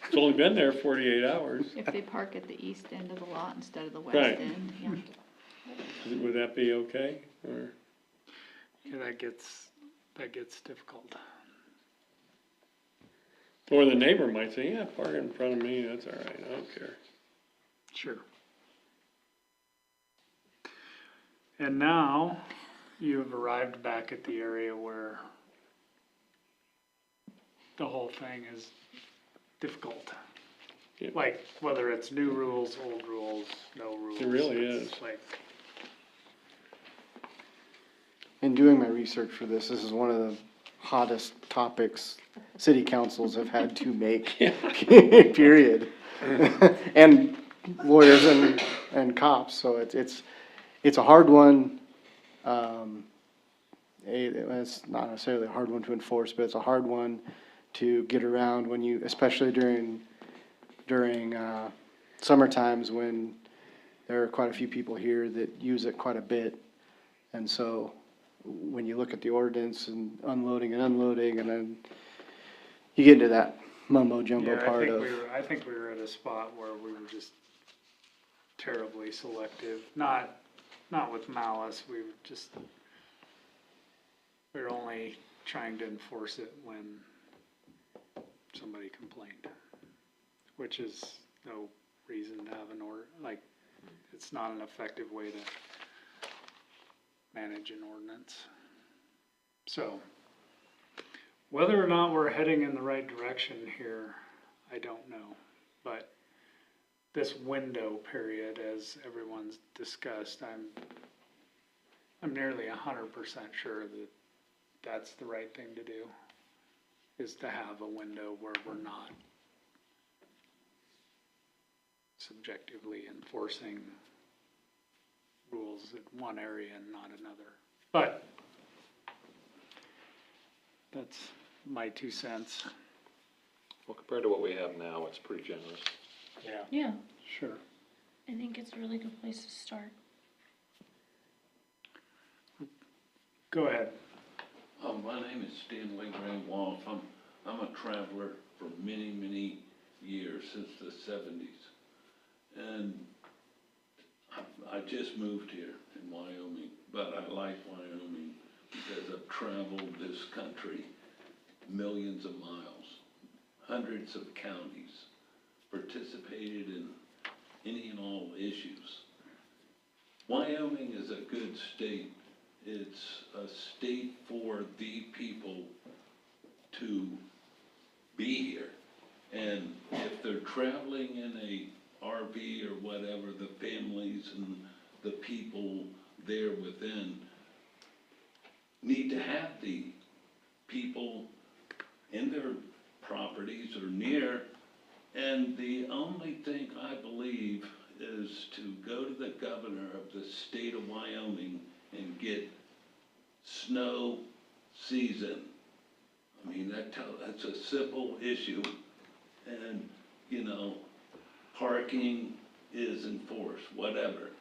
It's only been there 48 hours. if they park at the east end of the lot instead of the Right. west end, yeah. Would that be okay, or? Yeah, that gets difficult. Or the neighbor might say, yeah, park it in front of me, that's all right, I don't care. Sure. And now, you have arrived back at the area where the whole thing is difficult. Yeah. Like, whether it's new rules, old rules, no rules. It really it's is. Like, In doing my research for this is one of the hottest topics city councils have had to make, period. And lawyers and cops, so it's a hard one. It's not necessarily a hard one to enforce, but it's a hard one to get around when you, especially during summer times, when there are quite a few people here that use it quite a bit. And so when you look at the ordinance and unloading, and then you get into that mumbo jumbo yeah, part of. I think we were at a spot where we were just terribly selective, not with malice, we were only trying to enforce it when somebody complained, which is no reason to have it's not an effective way to manage an ordinance. So, whether or not we're heading in the right direction here, I don't know, but this window period, as everyone's discussed, I'm nearly 100% sure that that's the right thing to do, is to have a window where we're not subjectively enforcing rules in one area and not another. But that's my 2 cents. Well, compared to what we have now, it's pretty generous. Yeah. Yeah, Sure. I think it's a really good place to start. Go ahead. My name is Stanley Graham-Wolf. I'm a traveler for many, many years, since the 70s. And I just moved here in Wyoming, but I like Wyoming because I've traveled this country millions of miles, hundreds of counties, participated in any and all issues. Wyoming is a good state. It's a state for the people to be here. And if they're traveling in a RV or whatever, the families and the people there within need to have the people in their properties or near. And the only thing I believe is to go to the governor of the state of Wyoming and get snow season. I mean, that's a simple issue. And, you know, parking is enforced, whatever.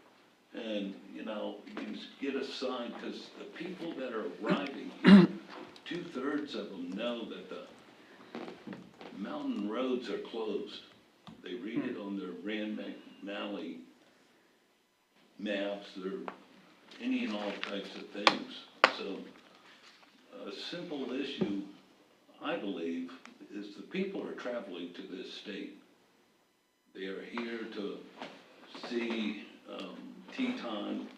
And, you know, you get a sign, because the people that are arriving here, 2/3 of them know that the mountain roads are closed. They read it on their Rand McNally maps, or any and all types of things. So a simple issue, I believe, is the people are traveling to this state. They are here to see Teton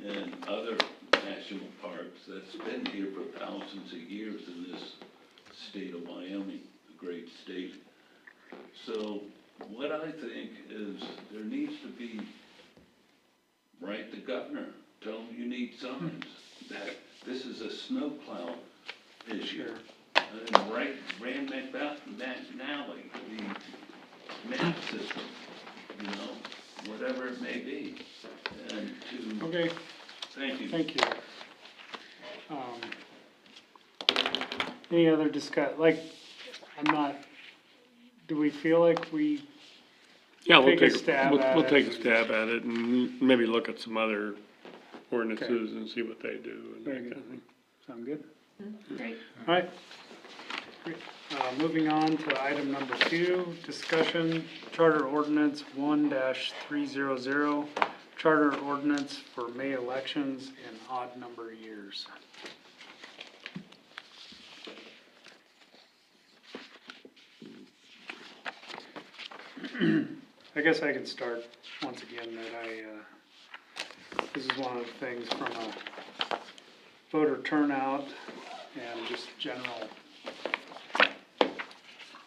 and other national parks that's been here for thousands of years in this state of Wyoming, a great state. So what I think is there needs to be, write the governor, tell him you need signs, that this is a snowplow issue. Sure. And write Rand McNally, the map system, you know, whatever it may be. And to, Okay, thank you. thank you. Any other do we feel like we, Yeah, Take a stab at we'll it take a and- stab at it and maybe look at some other ordinances and see what they do and Very that good. kind of thing. sound good? Great. All right. Great. Moving on to item number 2, discussion, Charter Ordinance 1-300, Charter Ordinance for May elections in odd number years. I guess I can start once again that this is one of the things from a voter turnout and just general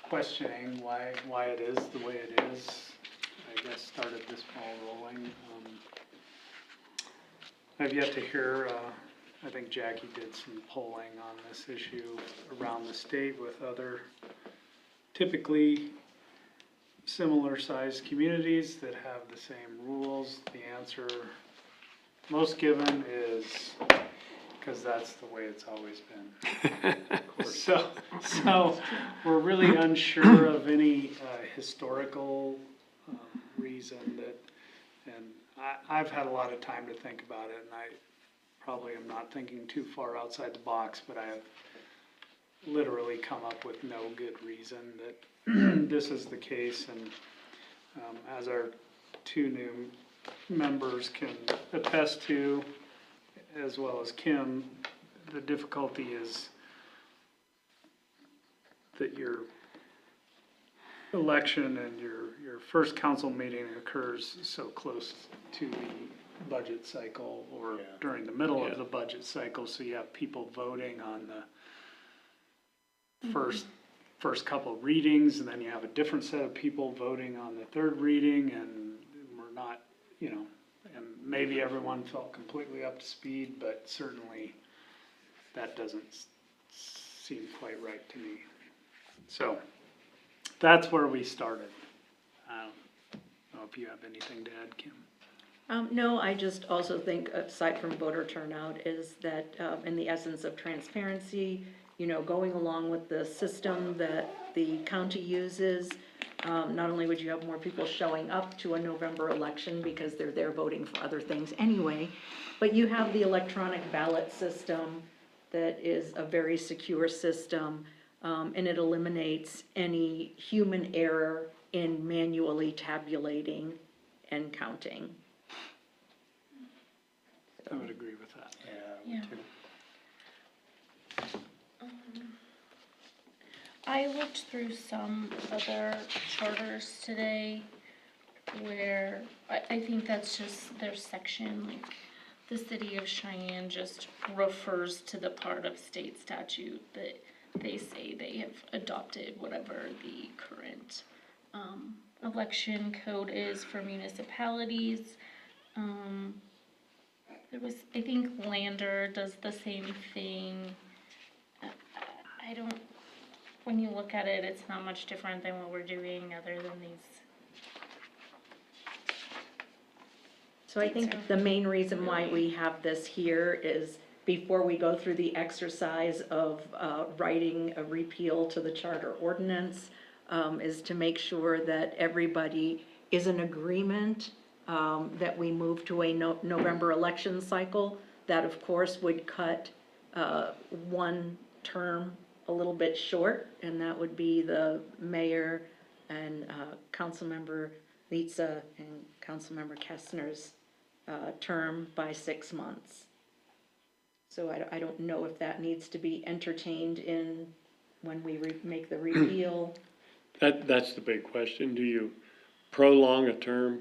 questioning why it is the way it is, I guess started this ball rolling. I've yet to hear, I think Jackie did some polling on this issue around the state with other typically similar sized communities that have the same rules. The answer most given is because that's the way it's always been. So we're really unsure of any historical reason that, and I've had a lot of time to think about it, and I probably am not thinking too far outside the box, but I have literally come up with no good reason that this is the case. And as our 2 new members can attest to, as well as Kim, the difficulty is that your election and your first council meeting occurs so close to the budget cycle or Yeah. during the middle Yeah. of the budget cycle, so you have people voting on the first couple of readings, and then you have a different set of people voting on the 3rd reading, and we're not, you know, and maybe everyone felt completely up to speed, but certainly that doesn't seem quite right to me. So that's where we started. I don't know if you have anything to add, Kim. No, I just also think, aside from voter turnout, is that in the essence of transparency, going along with the system that the county uses, not only would you have more people showing up to a November election because they're there voting for other things anyway, but you have the electronic ballot system that is a very secure system, and it eliminates any human error in manually tabulating and counting. I would agree with that. Yeah, Yeah. me too. I looked through some other charters today where I think that's just their section, like the city of Cheyenne just refers to the part of state statute that they say they have adopted whatever the current election code is for municipalities. There was, I think Lander does the same thing. I don't, when you look at it, it's not much different than what we're doing other than these. So I think the main reason why we have this here is before we go through the exercise of writing a repeal to the charter ordinance, is to make sure that everybody is in agreement that we move to a November election cycle. That, of course, would cut one term a little bit short, and that would be the mayor and Councilmember Litsa and Councilmember Kestner's term by 6 months. So I don't know if that needs to be entertained in when we make the repeal. That's the big question. Do you prolong a term,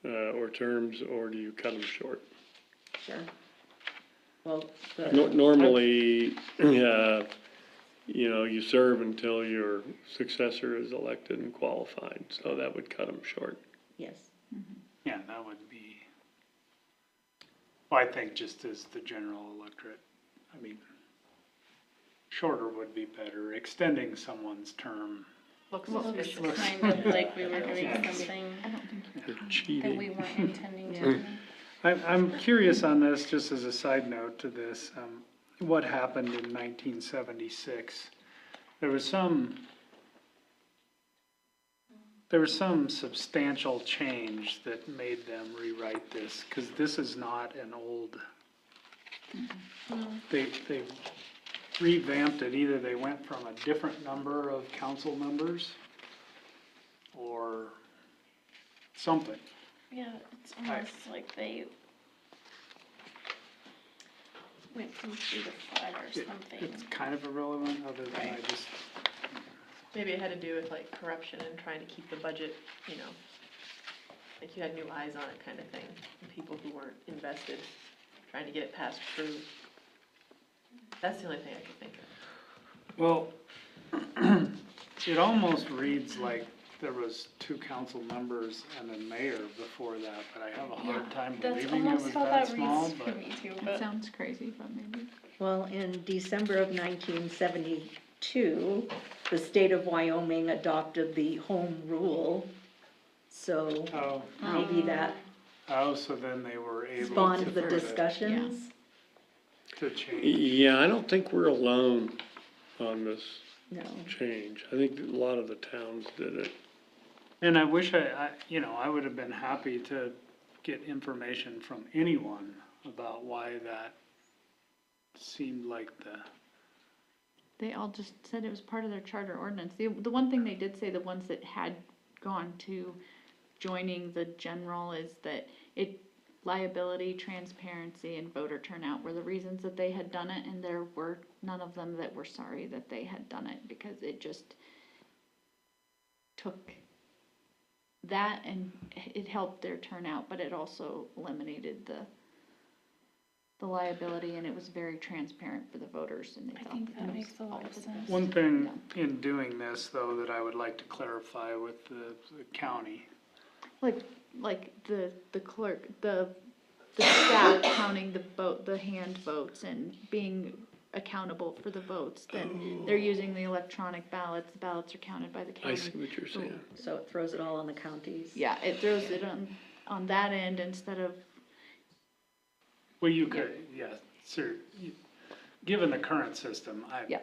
or terms, or do you cut them short? Sure. Well, Normally, you serve until your successor is elected and qualified, so that would cut them short. yes. Yeah, that would be, well, I think just as the general electorate, I mean, shorter would be better. Extending someone's term, Looks Looks suspicious. kind of like we were doing Yeah. something You're that cheating. we weren't intending to do. I'm curious on this, just as a side note to this, what happened in 1976? There was some substantial change that made them rewrite this, because this is not an old, they revamped it. Either they went from a different number of council members or something. Yeah, it's almost like they went from 3 to 5 or something. It's kind of irrelevant, other than I Right. just, Maybe it had to do with like corruption and trying to keep the budget, like you had new eyes on it kind of thing. And people who weren't invested, trying to get it passed through. That's the only thing I could think of. well, it almost reads like there was 2 council members and a mayor before that, but I have a hard time That's believing it almost was how that that small, reads to but. me too, It but sounds crazy, but maybe. Well, in December of 1972, the state of Wyoming adopted the home rule. So Oh, maybe that so then they were able spawned to the put it- discussions. to change. Yeah, I don't think we're alone on this No. change. I think a lot of the towns did it. And I wish I would have been happy to get information from anyone about why that seemed like They all just said it was part of their charter ordinance. The one thing they did say, the ones that had gone to joining the general, is that liability, transparency, and voter turnout were the reasons that they had done it, and there were none of them that were sorry that they had done it, because it just took that and it helped their turnout, but it also eliminated the liability, and it was very transparent for the voters, and they I thought think that that it makes was a lot all of for the sense. best. one thing in doing this, though, that I would like to clarify with the county. Like the clerk, the staff counting the hand votes and being accountable for the votes, then they're using the electronic ballots, the ballots are counted by the I county. see what you're saying. So it throws it all on the counties. Yeah, it throws it on that end instead of, Well, you could, yeah, sir, given the current system, Yeah.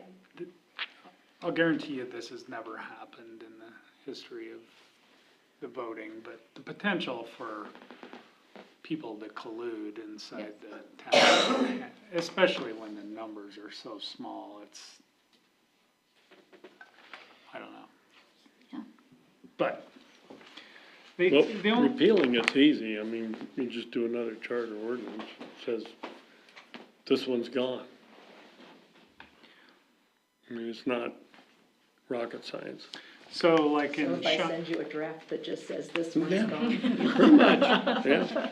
I'll guarantee you this has never happened in the history of the voting, but the potential for people to collude inside the town, especially when the numbers are so small, it's, I don't know. Yeah. But, Well, the only, repealing it's easy, I mean, you just do another charter ordinance, says, this one's gone. I mean, it's not rocket science. so like So in, if I send you a draft that just says this one's Yeah. gone. Pretty much, yeah.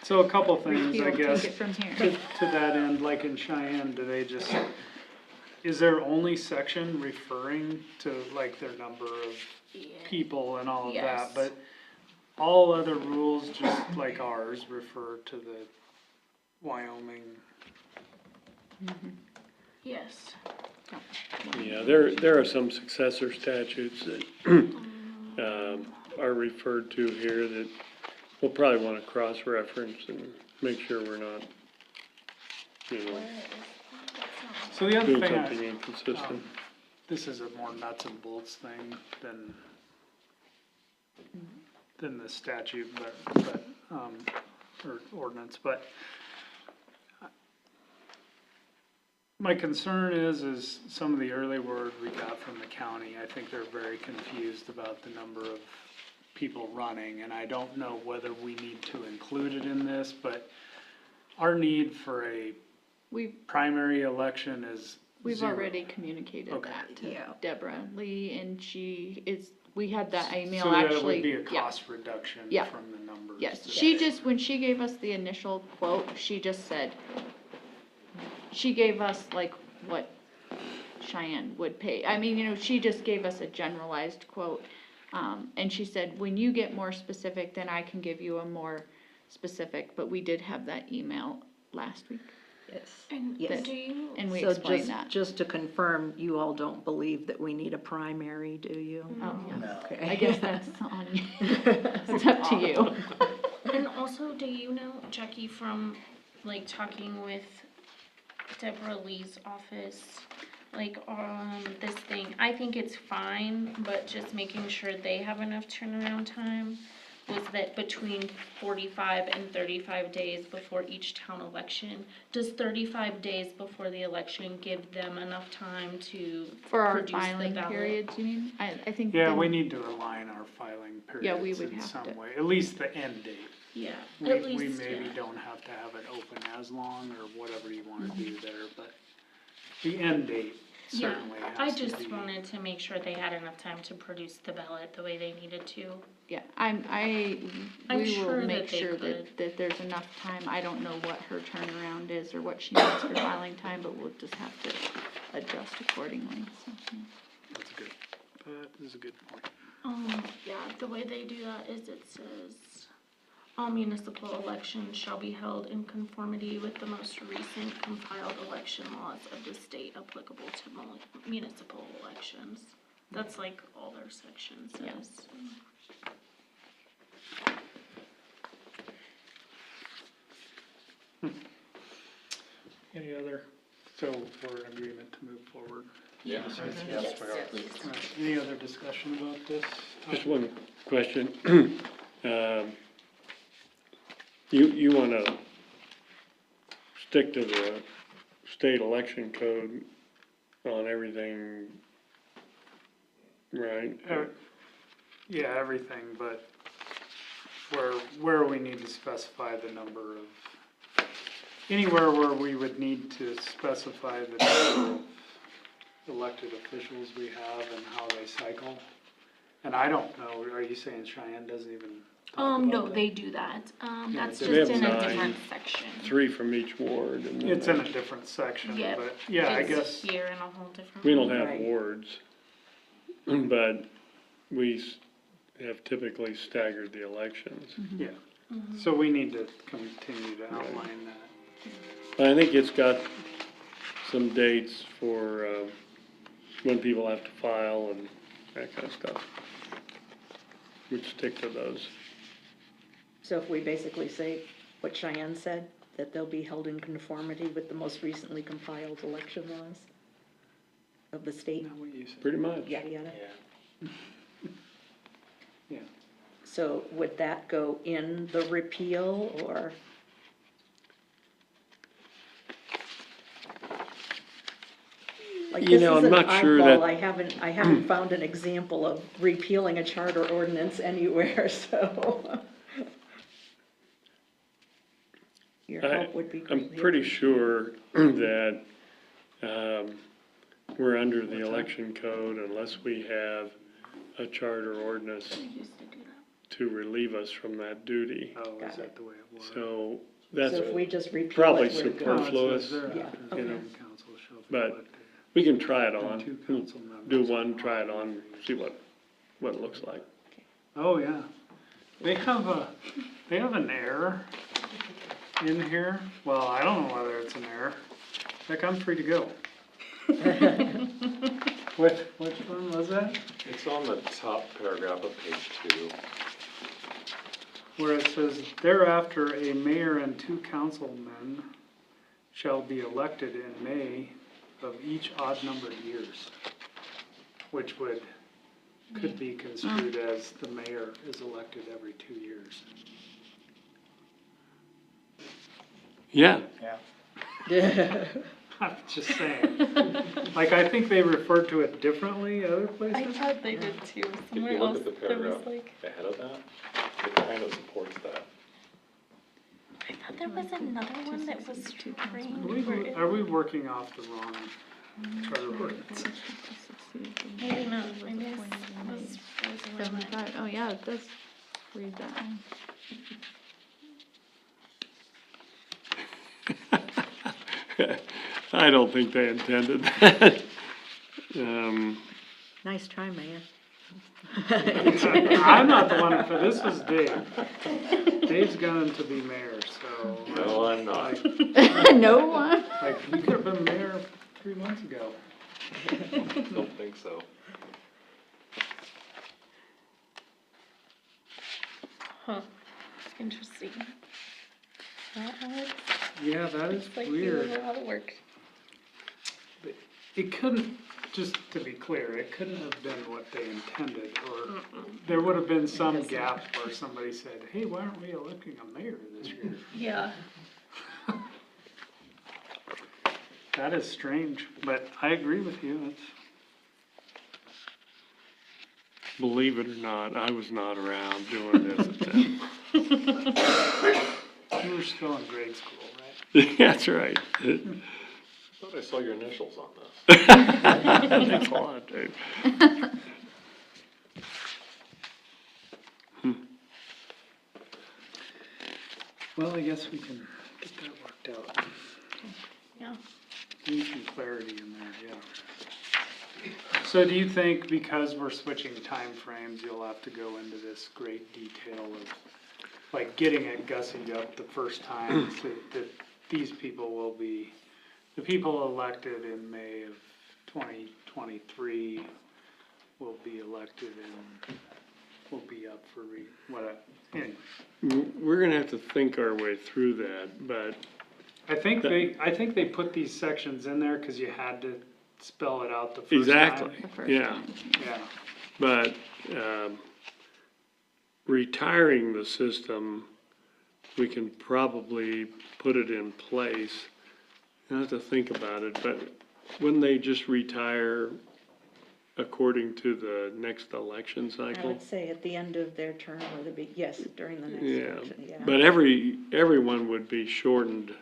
so a couple things, I repeal, guess. take it from To, here. to that end, like in Cheyenne, do they just, is there only section referring to like their number of people and all of that? Yes. But all other rules, just like ours, refer to the Wyoming, Yes. Yeah, there are some successor statutes that, are referred to here that we'll probably wanna cross-reference and make sure we're not, you know, so the other doing thing, something inconsistent. this is a more nuts and bolts thing than the statute, but, or ordinance, but my concern is some of the early word we got from the county, I think they're very confused about the number of people running, and I don't know whether we need to include it in this, but our need for a We've, primary election is we've zero. already communicated Okay. that to Yeah. Deborah Lee, and she is, we had that email So that actually. would be a Yeah. cost reduction Yeah. from the numbers. Yes, that- she just, when she gave us the initial quote, she just said, she gave us like what Cheyenne would pay. I mean, you know, she just gave us a generalized quote. And she said, when you get more specific, then I can give you a more specific, but we did have that email last week, Yes. And Yes. do you, and we So explained that. just to confirm, you all don't believe that we need a primary, do you? Oh, yeah. No. Okay. I guess that's on you. It's up to you. and also, do you know, Jackie, from like talking with Deborah Lee's office, like this thing, I think it's fine, but just making sure they have enough turnaround time, was that between 45 and 35 days before each town election, does 35 days before the election give them enough time to For our produce the filing ballot? periods, you mean? I think. Yeah, then- we need to align our filing Yeah, we periods would in have some to. way, at least the end date. Yeah, We, at least, we maybe yeah. don't have to have it open as long or whatever you wanna Mm-hmm. do there, but the end date Yeah, certainly I has to just be. wanted to make sure they had enough time to produce the ballot the way they needed to. Yeah, I'm we sure will that make they sure could. that there's enough time. I don't know what her turnaround is or what she needs for filing time, but we'll just have to adjust accordingly, so, yeah. That's good, that is a good point. Yeah, the way they do that is it says, all municipal elections shall be held in conformity with the most recent compiled election laws of the state applicable to municipal elections. That's like all their section Yeah. says. Any other, so we're in agreement to move forward? Yeah. Yes, we are. Please. All right, any other discussion about this? Just one question. You wanna stick to the state election code on everything, right? Yeah, everything, but where we need to specify the number of, anywhere where we would need to specify the number of elected officials we have and how they cycle. And I don't know, are you saying Cheyenne doesn't even talk about No, that? they do that. That's they just have in a 9. different section. 3 from each ward, and It's then in a different section, Yeah, but, yeah, I It's guess, here in a whole different. we don't one. have Right. wards, but we have typically staggered the elections. yeah. So we need to continue to outline that. I think it's got some dates for, when people have to file and that kind of stuff. We'd stick to those. So if we basically say what Cheyenne said, that they'll be held in conformity with the most recently compiled election laws of the state, Not what you said. Pretty much. yada, yada. Yeah. Yeah. So would that go in the repeal, or? Like, You this know, is I'm an not sure oddball. that- I haven't found an example of repealing a charter ordinance anywhere, so. Your help would be I'm greatly pretty appreciated. sure that, we're under the election code unless we have a charter ordinance to relieve us from that duty. Oh, Got is that the way it was? So that's So if we just repeal probably it, we're good. superfluous. Yeah, okay. Council shall be But elected. we can try it And on, 2 council members do of one, the try it body. on, see what it looks like. Oh, yeah. They have an error in here. Well, I don't know whether it's an error. Heck, I'm free to go. Which one was that? It's on the top paragraph of page 2. Where it says, thereafter, a mayor and 2 councilmen shall be elected in May of each odd-numbered years. Which could be construed as the mayor is elected every 2 years. Yeah, Yeah. I'm just saying. Like, I think they referred to it differently other I places. thought they did too. If Somewhere you look else at the there was paragraph like, ahead of that, it kind of supports that. I thought there was another one that was strange. Are we, where it- are we working off the wrong charter ordinance? Maybe not. Maybe I was frozen on that. 75, oh yeah, it does read that one. I don't think they intended that. Nice try, Mayor. I'm not the one, but this was Dave. Dave's gunning to be mayor, so. No, I'm not. No one? Like, you could have been mayor 3 months ago. Don't think so. Huh. Interesting. That Alex? Yeah, that is It's like weird. doing a lot of work. It couldn't, just to be clear, it couldn't have been what they intended, or there would have been some gap where somebody said, hey, why aren't we electing a mayor this year? Yeah. That is strange, but I agree with you, it's. Believe it or not, I was not around doing this at that. You were still in grade school, right? That's right. I thought I saw your initials on this. Thanks a lot, Dave. Well, I guess we can get that worked out. Yeah. Need some clarity in there, yeah. So do you think because we're switching time frames, you'll have to go into this great detail of, like, getting it gussied up the first time, so that these people will be, the people elected in May of 2023 will be elected and will be up for anyway. We're gonna have to think our way through that, but I think they put these sections in there because you had to spell it out the first time. exactly, The first yeah. time. Yeah, But, retiring the system, we can probably put it in place. I have to think about it, but wouldn't they just retire according to the next election I cycle? would say at the end of their term, or yes, during the next Yeah, election, yeah. but everyone would be shortened.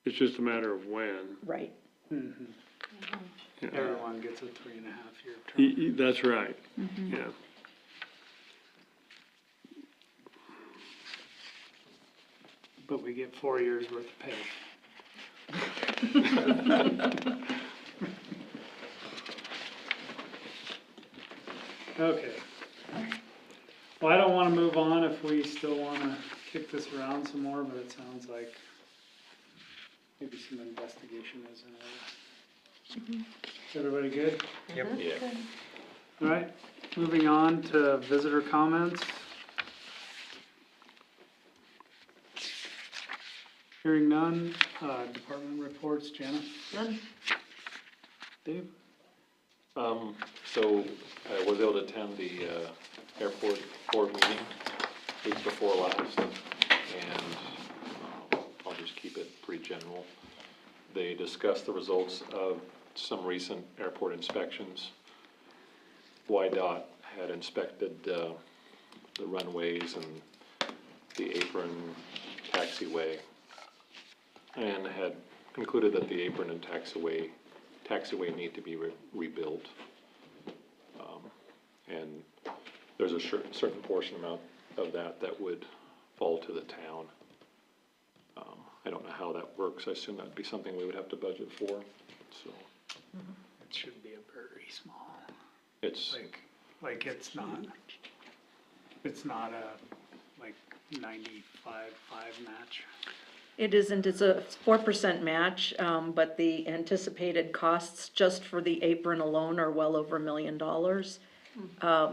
It's just a matter of when. Right. mhm. Yeah. Everyone gets a 3.5 year term. That's right, yeah. But we get 4 years worth of pay. Okay. Well, I don't wanna move on if we still wanna kick this around some more, but it sounds like maybe some investigation is in order. Is everybody good? Yep. Yeah. All right, moving on to visitor comments. Hearing none, department reports, Jana, None? Dave? So I was able to attend the airport board meeting week before last, and I'll just keep it pretty general. They discussed the results of some recent airport inspections. YDOT had inspected the runways and the apron taxiway, and had concluded that the apron and taxiway need to be rebuilt. And there's a certain portion amount of that would fall to the town. I don't know how that works. I assume that'd be something we would have to budget for, so. It should be a very small, It's, like it's not a, like 95-5 match. It isn't, it's a 4% match, but the anticipated costs just for the apron alone are well over $1 million.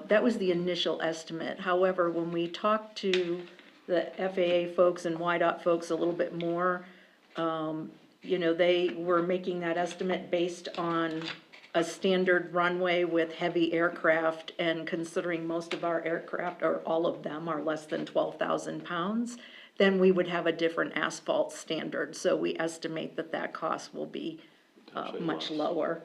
That was the initial estimate. However, when we talked to the FAA folks and YDOT folks a little bit more, you know, they were making that estimate based on a standard runway with heavy aircraft, and considering most of our aircraft, or all of them, are less than 12,000 pounds, then we would have a different asphalt standard. So we estimate that that cost will be much lower.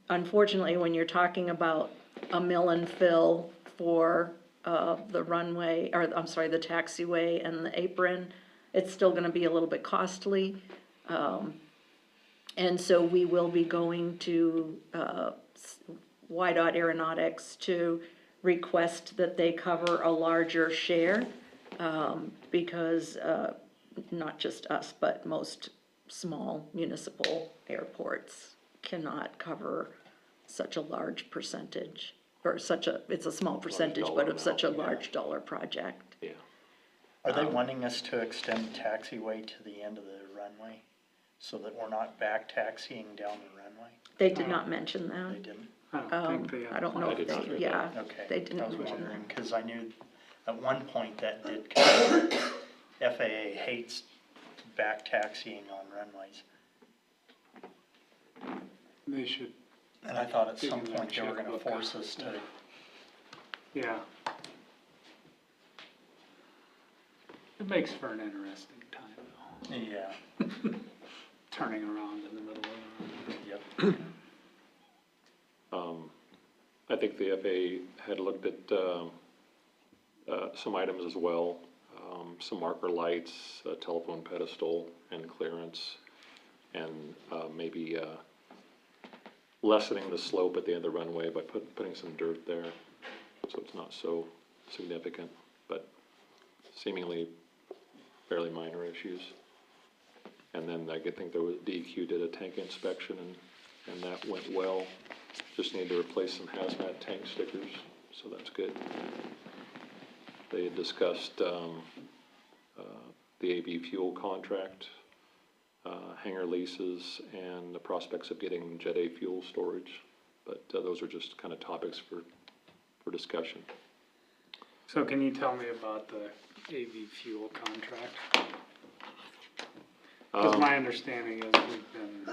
Unfortunately, when you're talking about a mill and fill for the runway, or I'm sorry, the taxiway and the apron, it's still gonna be a little bit costly. And so we will be going to YDOT Aeronautics to request that they cover a larger share, because not just us, but most small municipal airports cannot cover such a large percentage, or it's a small percentage, but of such a large dollar project. yeah. Are they wanting us to extend the taxiway to the end of the runway so that we're not back taxiing down the runway? They did not mention They that. didn't? I don't think they have. I don't know I if did not they, hear yeah, Okay. they I didn't was mention wondering, that. because I knew at one point that did come. FAA hates back taxiing on runways. They should, And I thought at They some can point they were gonna check force book. us to, yeah. It makes for an interesting time, though, yeah, turning around in the middle of the yep. I think the FAA had looked at some items as well, some marker lights, a telephone pedestal and clearance, and maybe lessening the slope at the end of the runway by putting some dirt there, so it's not so significant, but seemingly fairly minor issues. And then I think there was, DEQ did a tank inspection, and that went well. Just need to replace some hazmat tank stickers, so that's good. They had discussed the AV fuel contract, hangar leases, and the prospects of getting Jet A fuel storage. But those are just kind of topics for discussion. So can you tell me about the AV fuel contract? Because my understanding is we've been,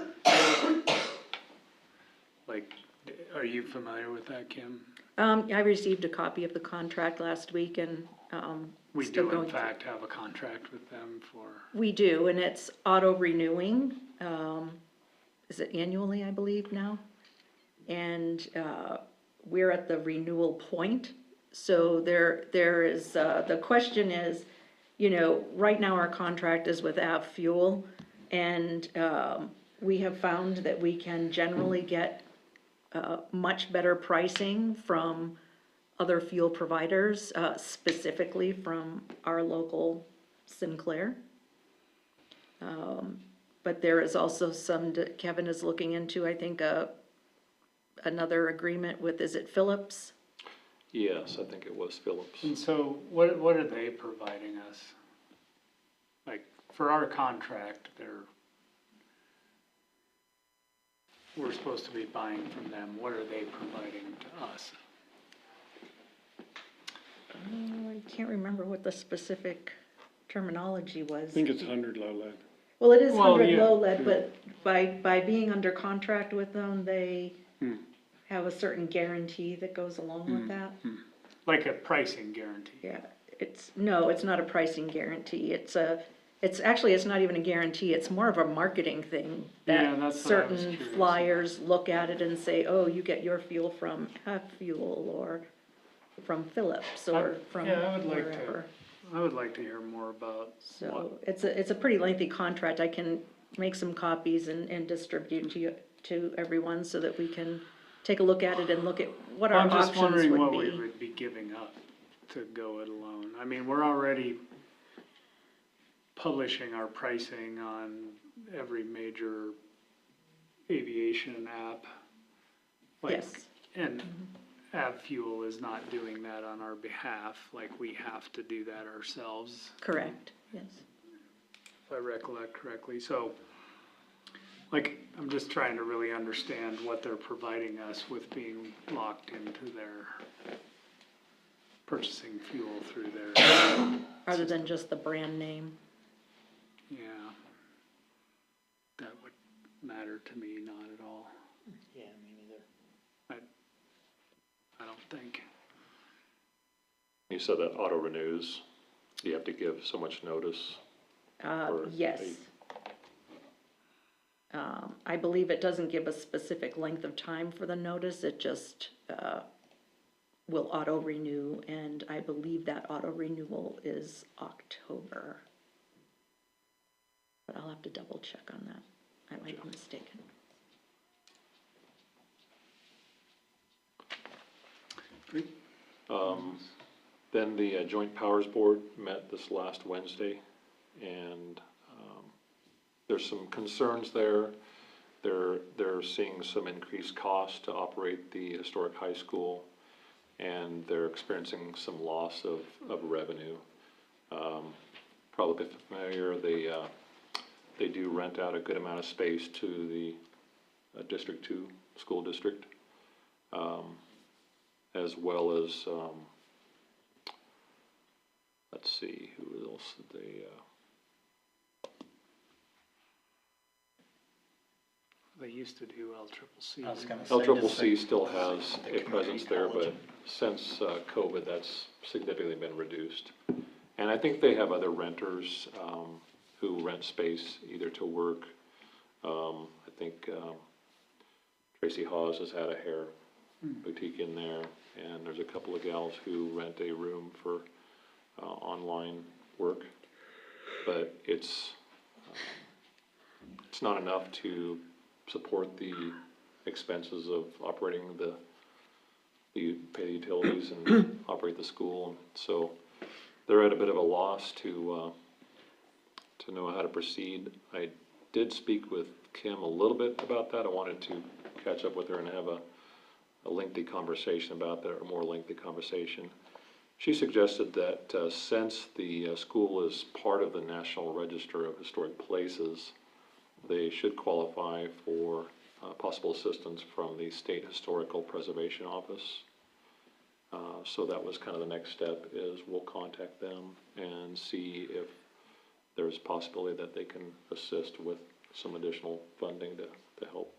like, are you familiar with that, Kim? I received a copy of the contract last week, and, We still do going in through. fact have a contract with them for, We do, and it's auto-renewing. Is it annually, I believe, now? And we're at the renewal point. So there is, the question is, you know, right now our contract is with Av Fuel, and we have found that we can generally get much better pricing from other fuel providers, specifically from our local Sinclair. But there is also some, Kevin is looking into, I think, another agreement with, is it Phillips? Yes, I think it was Phillips. and so what are they providing us? Like for our contract, we're supposed to be buying from them. What are they providing to us? I can't remember what the specific terminology was. I think it's 100 low lead. Well, it is Well, 100 yeah, low lead, yeah. but by being under contract with them, they Hmm. have a certain guarantee that goes along with that. Like a pricing guarantee? Yeah, no, it's not a pricing guarantee. It's actually, it's not even a guarantee. It's more of a marketing thing. Yeah, That that's what I was certain curious flyers look at it and say, oh, you get your fuel from Half Fuel or from Phillips or from Yeah, I would like wherever. I would like to hear more about what, So it's a pretty lengthy contract. I can make some copies and distribute to everyone so that we can take a look at it and look at what our I'm just options wondering would what we be. would be giving up to go it alone. I mean, we're already publishing our pricing on every major aviation app. Like, Yes. and AvFuel is not doing that on our behalf, like we have to do that ourselves, Correct, yes. if I recollect correctly. So, like, I'm just trying to really understand what they're providing us with being locked into their purchasing fuel through their, Other than just the brand name. yeah. That would matter to me, not at all, Yeah, me neither. I don't think. You said that auto renews, you have to give so much notice. Or Yes. I believe it doesn't give a specific length of time for the notice, it just, will auto-renew, and I believe that auto-renewal is October. But I'll have to double check on that, I might be mistaken. Then the Joint Powers Board met this last Wednesday, and there's some concerns there. They're seeing some increased cost to operate the historic high school, and they're experiencing some loss of revenue. Probably familiar, they do rent out a good amount of space to the District 2 school district, as well as, let's see, who else did they, They used to do LCCC. I was gonna say. LCCC still has the a presence there, community but since COVID, that's significantly been reduced. And I think they have other renters who rent space either to work. I think Tracy Hawes has had a hair boutique in there, and there's a couple of gals who rent a room for online work. But it's not enough to support the expenses of operating you pay the utilities and operate the school. So they're at a bit of a loss to know how to proceed. I did speak with Kim a little bit about that. I wanted to catch up with her and have a lengthy conversation about that, or a more lengthy conversation. She suggested that since the school is part of the National Register of Historic Places, they should qualify for possible assistance from the State Historical Preservation Office. So that was kind of the next step, is we'll contact them and see if there's a possibility that they can assist with some additional funding to help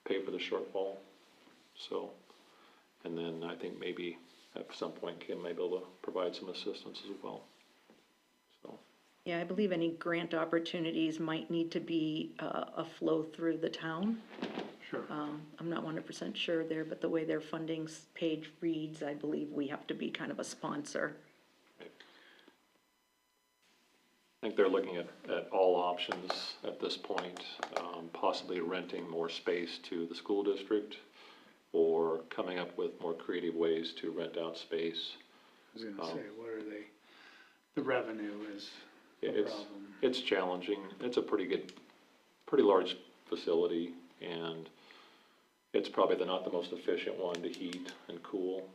pay for the shortfall. So, and then I think maybe at some point Kim may be able to provide some assistance as well. So. Yeah, I believe any grant opportunities might need to be a flow through the town. Sure. I'm not 100% sure there, but the way their funding page reads, I believe we have to be kind of a sponsor. I think they're looking at all options at this point, possibly renting more space to the school district, or coming up with more creative ways to rent out space. I was gonna say, what are they, the revenue is a problem. It's challenging. It's a pretty large facility, and it's probably not the most efficient one to heat and cool.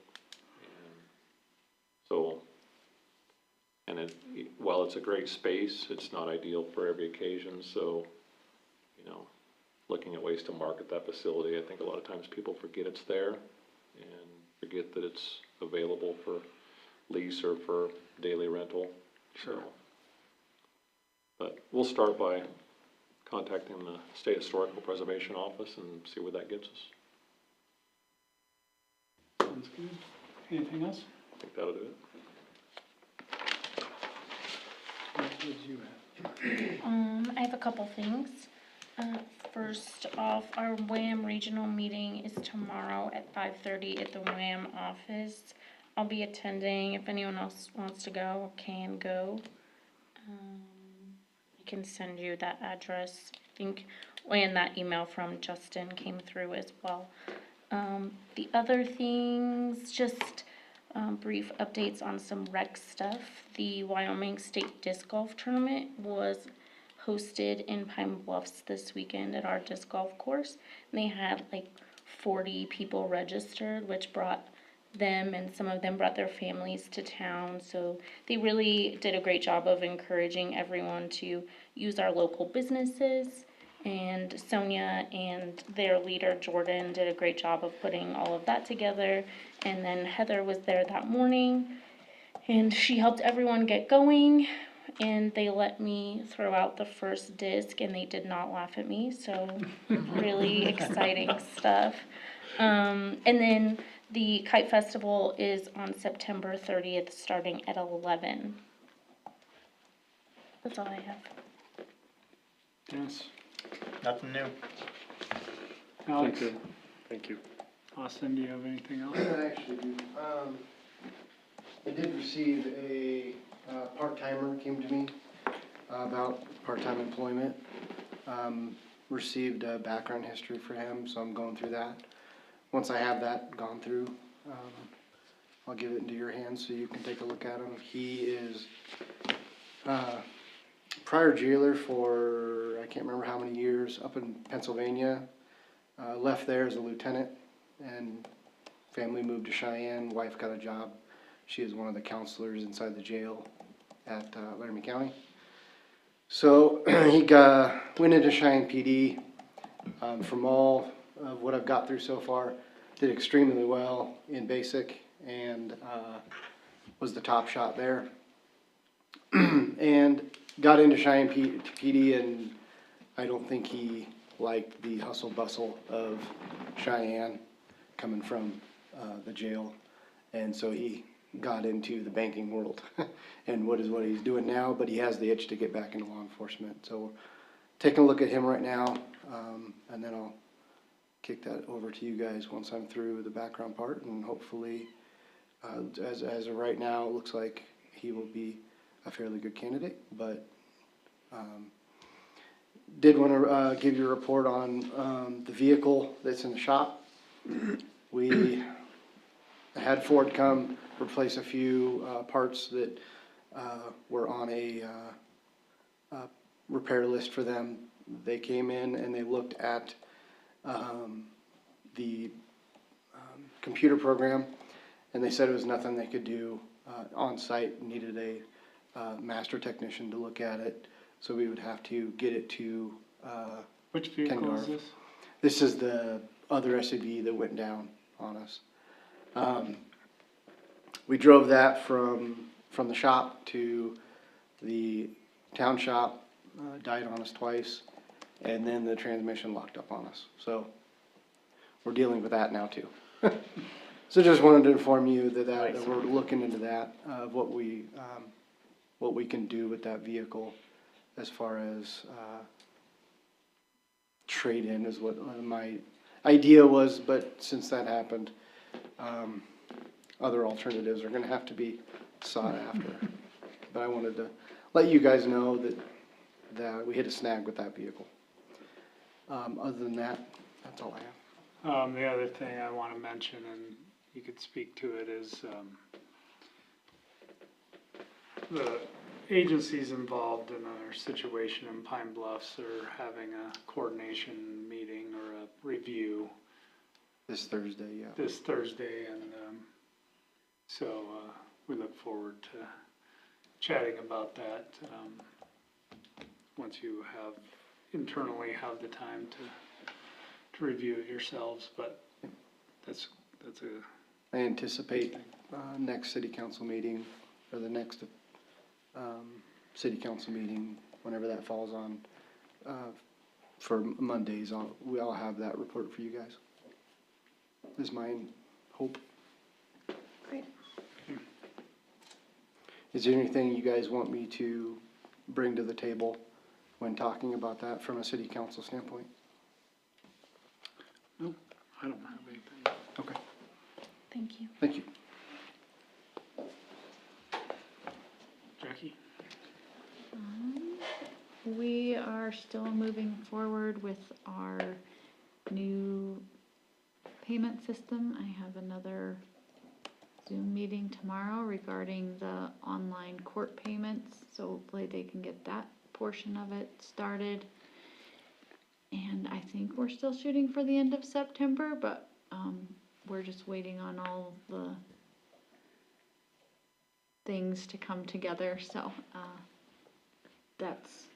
And so, while it's it's a great space, it's not ideal for every occasion, so, you know, looking at ways to market that facility, I think a lot of times people forget it's there and forget that it's available for lease or for daily rental. Sure. But we'll start by contacting the State Historical Preservation Office and see where that gets us. Sounds good. Anything else? I think that'll do it. What did you have? I have a couple things. First off, our WHAM regional meeting is tomorrow at 5:30 at the WHAM office. I'll be attending. If anyone else wants to go, can go. I can send you that address. I think, and that email from Justin came through as well. The other things, just brief updates on some rec stuff. The Wyoming State Disc Golf Tournament was hosted in Pine Bluffs this weekend at our disc golf course. And they had like 40 people registered, which brought them, and some of them brought their families to town. So they really did a great job of encouraging everyone to use our local businesses. And Sonia and their leader Jordan did a great job of putting all of that together. And then Heather was there that morning and she helped everyone get going. And they let me throw out the first disc and they did not laugh at me. So really exciting stuff. And then the Kite Festival is on September 30th starting at 11. That's all I have. Yes. Nothing new. Alex? Thank you. Austin, do you have anything else? I actually do. I did receive a part-timer came to me about part-time employment. Received a background history for him, so I'm going through that. Once I have that gone through, I'll give it into your hands so you can take a look at him. He is prior jailer for, I can't remember how many years, up in Pennsylvania. Left there as a lieutenant, and family moved to Cheyenne. Wife got a job. She is one of the counselors inside the jail at Laramie County. So he went into Cheyenne PD. From all of what I've got through so far, did extremely well in basic and was the top shot there. And got into Cheyenne PD, and I don't think he liked the hustle bustle of Cheyenne coming from the jail, and so he got into the banking world and what he's doing now, but he has the itch to get back into law enforcement. So taking a look at him right now, and then I'll kick that over to you guys once I'm through the background part, and hopefully as of right now it looks like he will be a fairly good candidate. But did want to give you a report on the vehicle that's in the shop. We had Ford come replace a few parts that were on a repair list for them. They came in and they looked at the computer program, and they said it was nothing they could do on site. Needed a master technician to look at it, so we would have to get it to Which vehicle is this? This is the other SUV that went down on us. We drove that from the shop to the town shop, died on us twice, and then the transmission locked up on us. So we're dealing with that now too. So just wanted to inform you that we're looking into that, what we can do with that vehicle as far as trade-in is what my idea was, but since that happened, other alternatives are gonna have to be sought after. But I wanted to let you guys know that we hit a snag with that vehicle. Other than that, that's all I have. The other thing I want to mention, and you could speak to it, is the agencies involved in our situation in Pine Bluffs are having a coordination meeting or a review This Thursday, yeah. this Thursday, and so we look forward to chatting about that, once you internally have the time to review it yourselves, but that's a, I anticipate, next city council meeting, or the next, city council meeting, whenever that falls on, for Mondays, I'll have that report for you guys. Is my hope. Great. Is there anything you guys want me to bring to the table when talking about that from a city council standpoint? no, I don't have anything. Okay, Thank you. thank you. Jackie? We are still moving forward with our new payment system. I have another Zoom meeting tomorrow regarding the online court payments, so hopefully they can get that portion of it started. And I think we're still shooting for the end of September, but, we're just waiting on all the things to come together, so,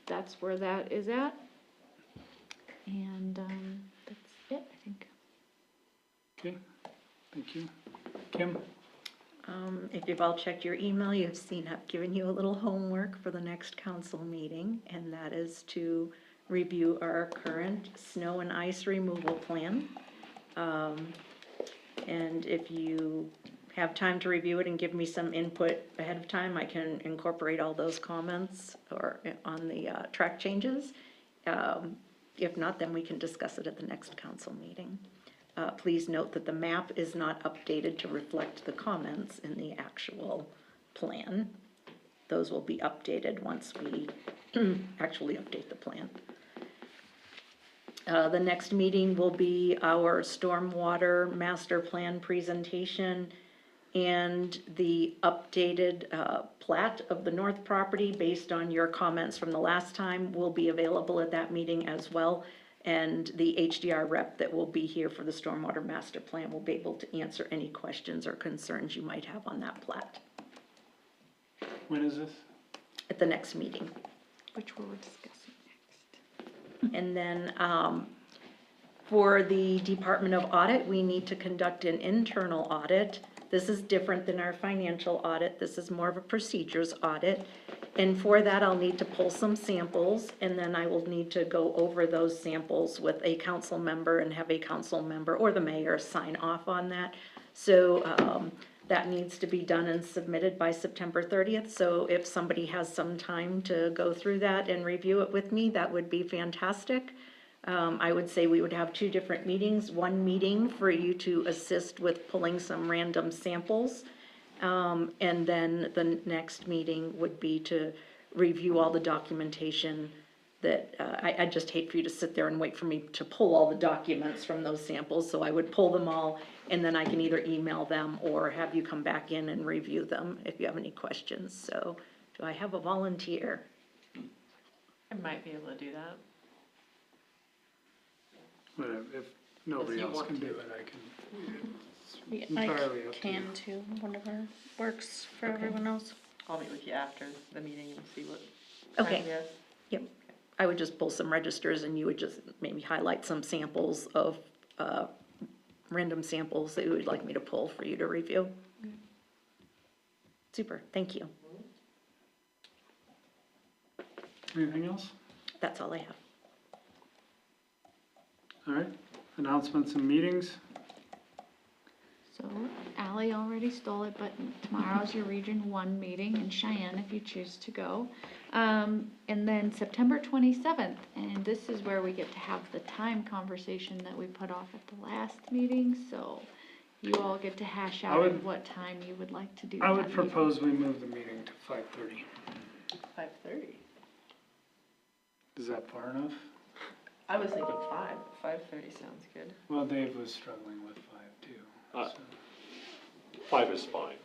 that's where that is at. And, that's it, I think. Okay, thank you. Kim? If you've all checked your email, you've seen I've given you a little homework for the next council meeting, and that is to review our current snow and ice removal plan. And if you have time to review it and give me some input ahead of time, I can incorporate all those comments or on the track changes. If not, then we can discuss it at the next council meeting. Please note that the map is not updated to reflect the comments in the actual plan. Those will be updated once we actually update the plan. The next meeting will be our stormwater master plan presentation and the updated plat of the north property based on your comments from the last time will be available at that meeting as well. And the HDR rep that will be here for the stormwater master plan will be able to answer any questions or concerns you might have on that plat When is this? at the next meeting. Which we're discussing next. And then, for the Department of Audit, we need to conduct an internal audit. This is different than our financial audit. This is more of a procedures audit. And for that, I'll need to pull some samples, and then I will need to go over those samples with a council member and have a council member or the mayor sign off on that. So, that needs to be done and submitted by September 30th. So if somebody has some time to go through that and review it with me, that would be fantastic. I would say we would have two different meetings. One meeting for you to assist with pulling some random samples. And then the next meeting would be to review all the documentation that, I just hate for you to sit there and wait for me to pull all the documents from those samples. So I would pull them all, and then I can either email them or have you come back in and review them if you have any questions. So do I have a volunteer? I might be able to do that. But if nobody If you else want can to. do it, I can. It's I entirely up to can you. too, whatever works for Okay. everyone else. I'll meet with you after the meeting and see what. Okay. time you have. Yep, I would just pull some registers and you would just maybe highlight some samples of, random samples that you would like me to pull for you to review. Super, thank you. Anything else? That's all I have. All right, announcements and meetings. So Ally already stole it, but tomorrow's your Region 1 meeting in Cheyenne if you choose to go. And then September 27th, and this is where we get to have the time conversation that we put off at the last meeting, so you all get to hash out at what time you would like to do I that would meeting. propose we move the meeting to 5:30. 5:30. Is that far enough? I was thinking 5. 5:30 sounds good. Well, Dave was struggling with 5 too. Uh, so. 5 is fine.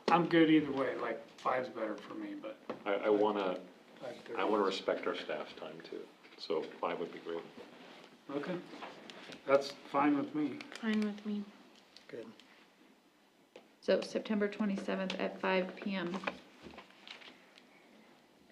I'm good either way, like 5's better for me, but I wanna 5:30. respect our staff's time too, so 5 would be great. Okay, that's fine with me. Fine with me. Good. So September 27th at 5 PM.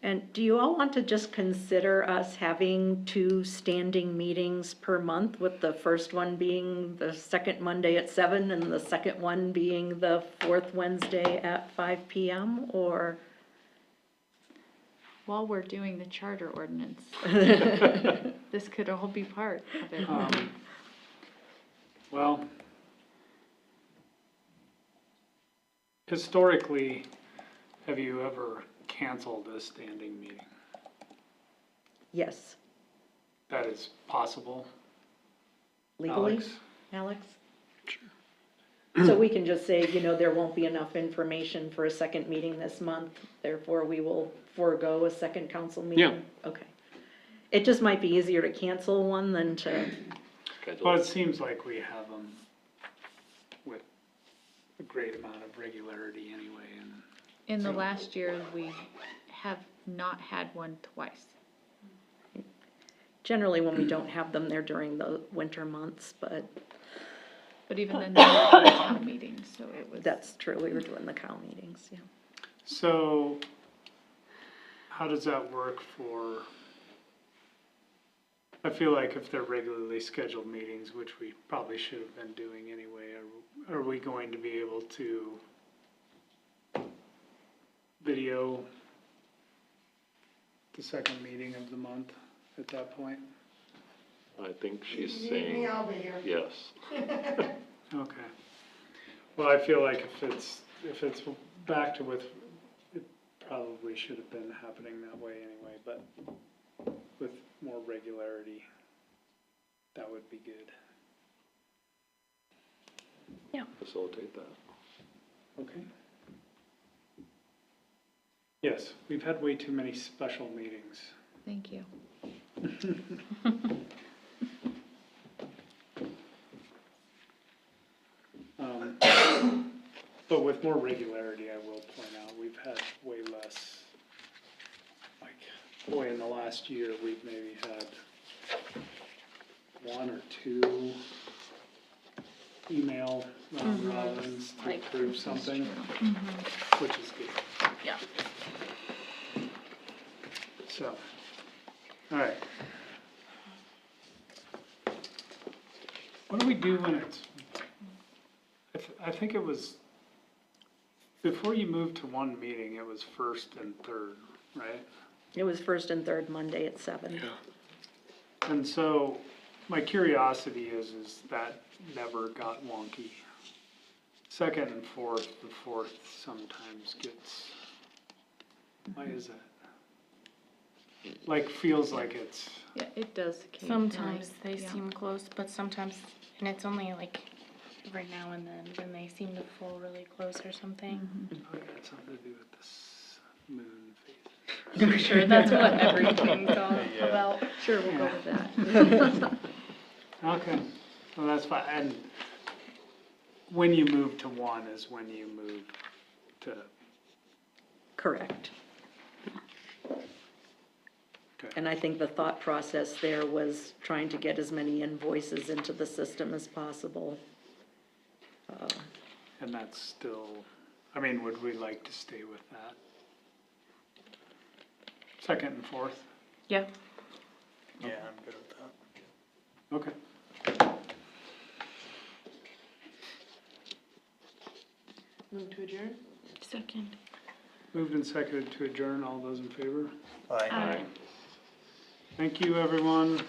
And do you all want to just consider us having 2 standing meetings per month, with the first one being the second Monday at 7 and the second one being the fourth Wednesday at 5 PM, or? While we're doing the charter ordinance, this could all be part of it. Well, historically, have you ever canceled a standing meeting? Yes, That is possible, legally, Alex? Alex? So we can just say, there won't be enough information for a second meeting this month, therefore we will forego a second council meeting? Okay. It just might be easier to cancel one than to, Well, it seems like we have them with a great amount of regularity anyway, and In the last year, we have not had one twice. generally when we don't have them, they're during the winter months, but But even then, they were doing town meetings, so it was. that's true, we were doing the cow meetings, yeah. so how does that work for, I feel like if they're regularly scheduled meetings, which we probably should have been doing anyway, are we going to be able to video the second meeting of the month at that point? I think she's saying, yes. Okay. Well, I feel like if it's back to with, it probably should have been happening that way anyway, but with more regularity, that would be good. Facilitate that. Okay. Yes, we've had way too many special meetings. Thank you. But with more regularity, I will point out, we've had way less, like, boy, in the last year, we've maybe had 1 or 2 email round robins to approve something, which is good. Yeah. So, all right. What do we do when it's, I think it was, before you moved to one meeting, it was first and third, right? It was first and third Monday at 7. And so, my curiosity is that never got wonky. Second and fourth, the fourth sometimes gets, why is that? Like, feels like it's, Yeah, it does occasionally. Sometimes they yeah. seem close, but sometimes, and it's only like right now and then they seem to fall really close or something. oh, it had something to do with this moon phase. I'm sure that's what everything's all about. Sure, we'll go with that. Okay, well, that's fine, and when you move to one is when you move to, Correct. okay, And I think the thought process there was trying to get as many invoices into the system as possible. and that's still, I mean, would we like to stay with that? Second and fourth, Yeah. Yeah, I'm good with that. okay. Move to adjourn? Second. Moved and seconded to adjourn, all those in favor? Aye. Thank you, everyone.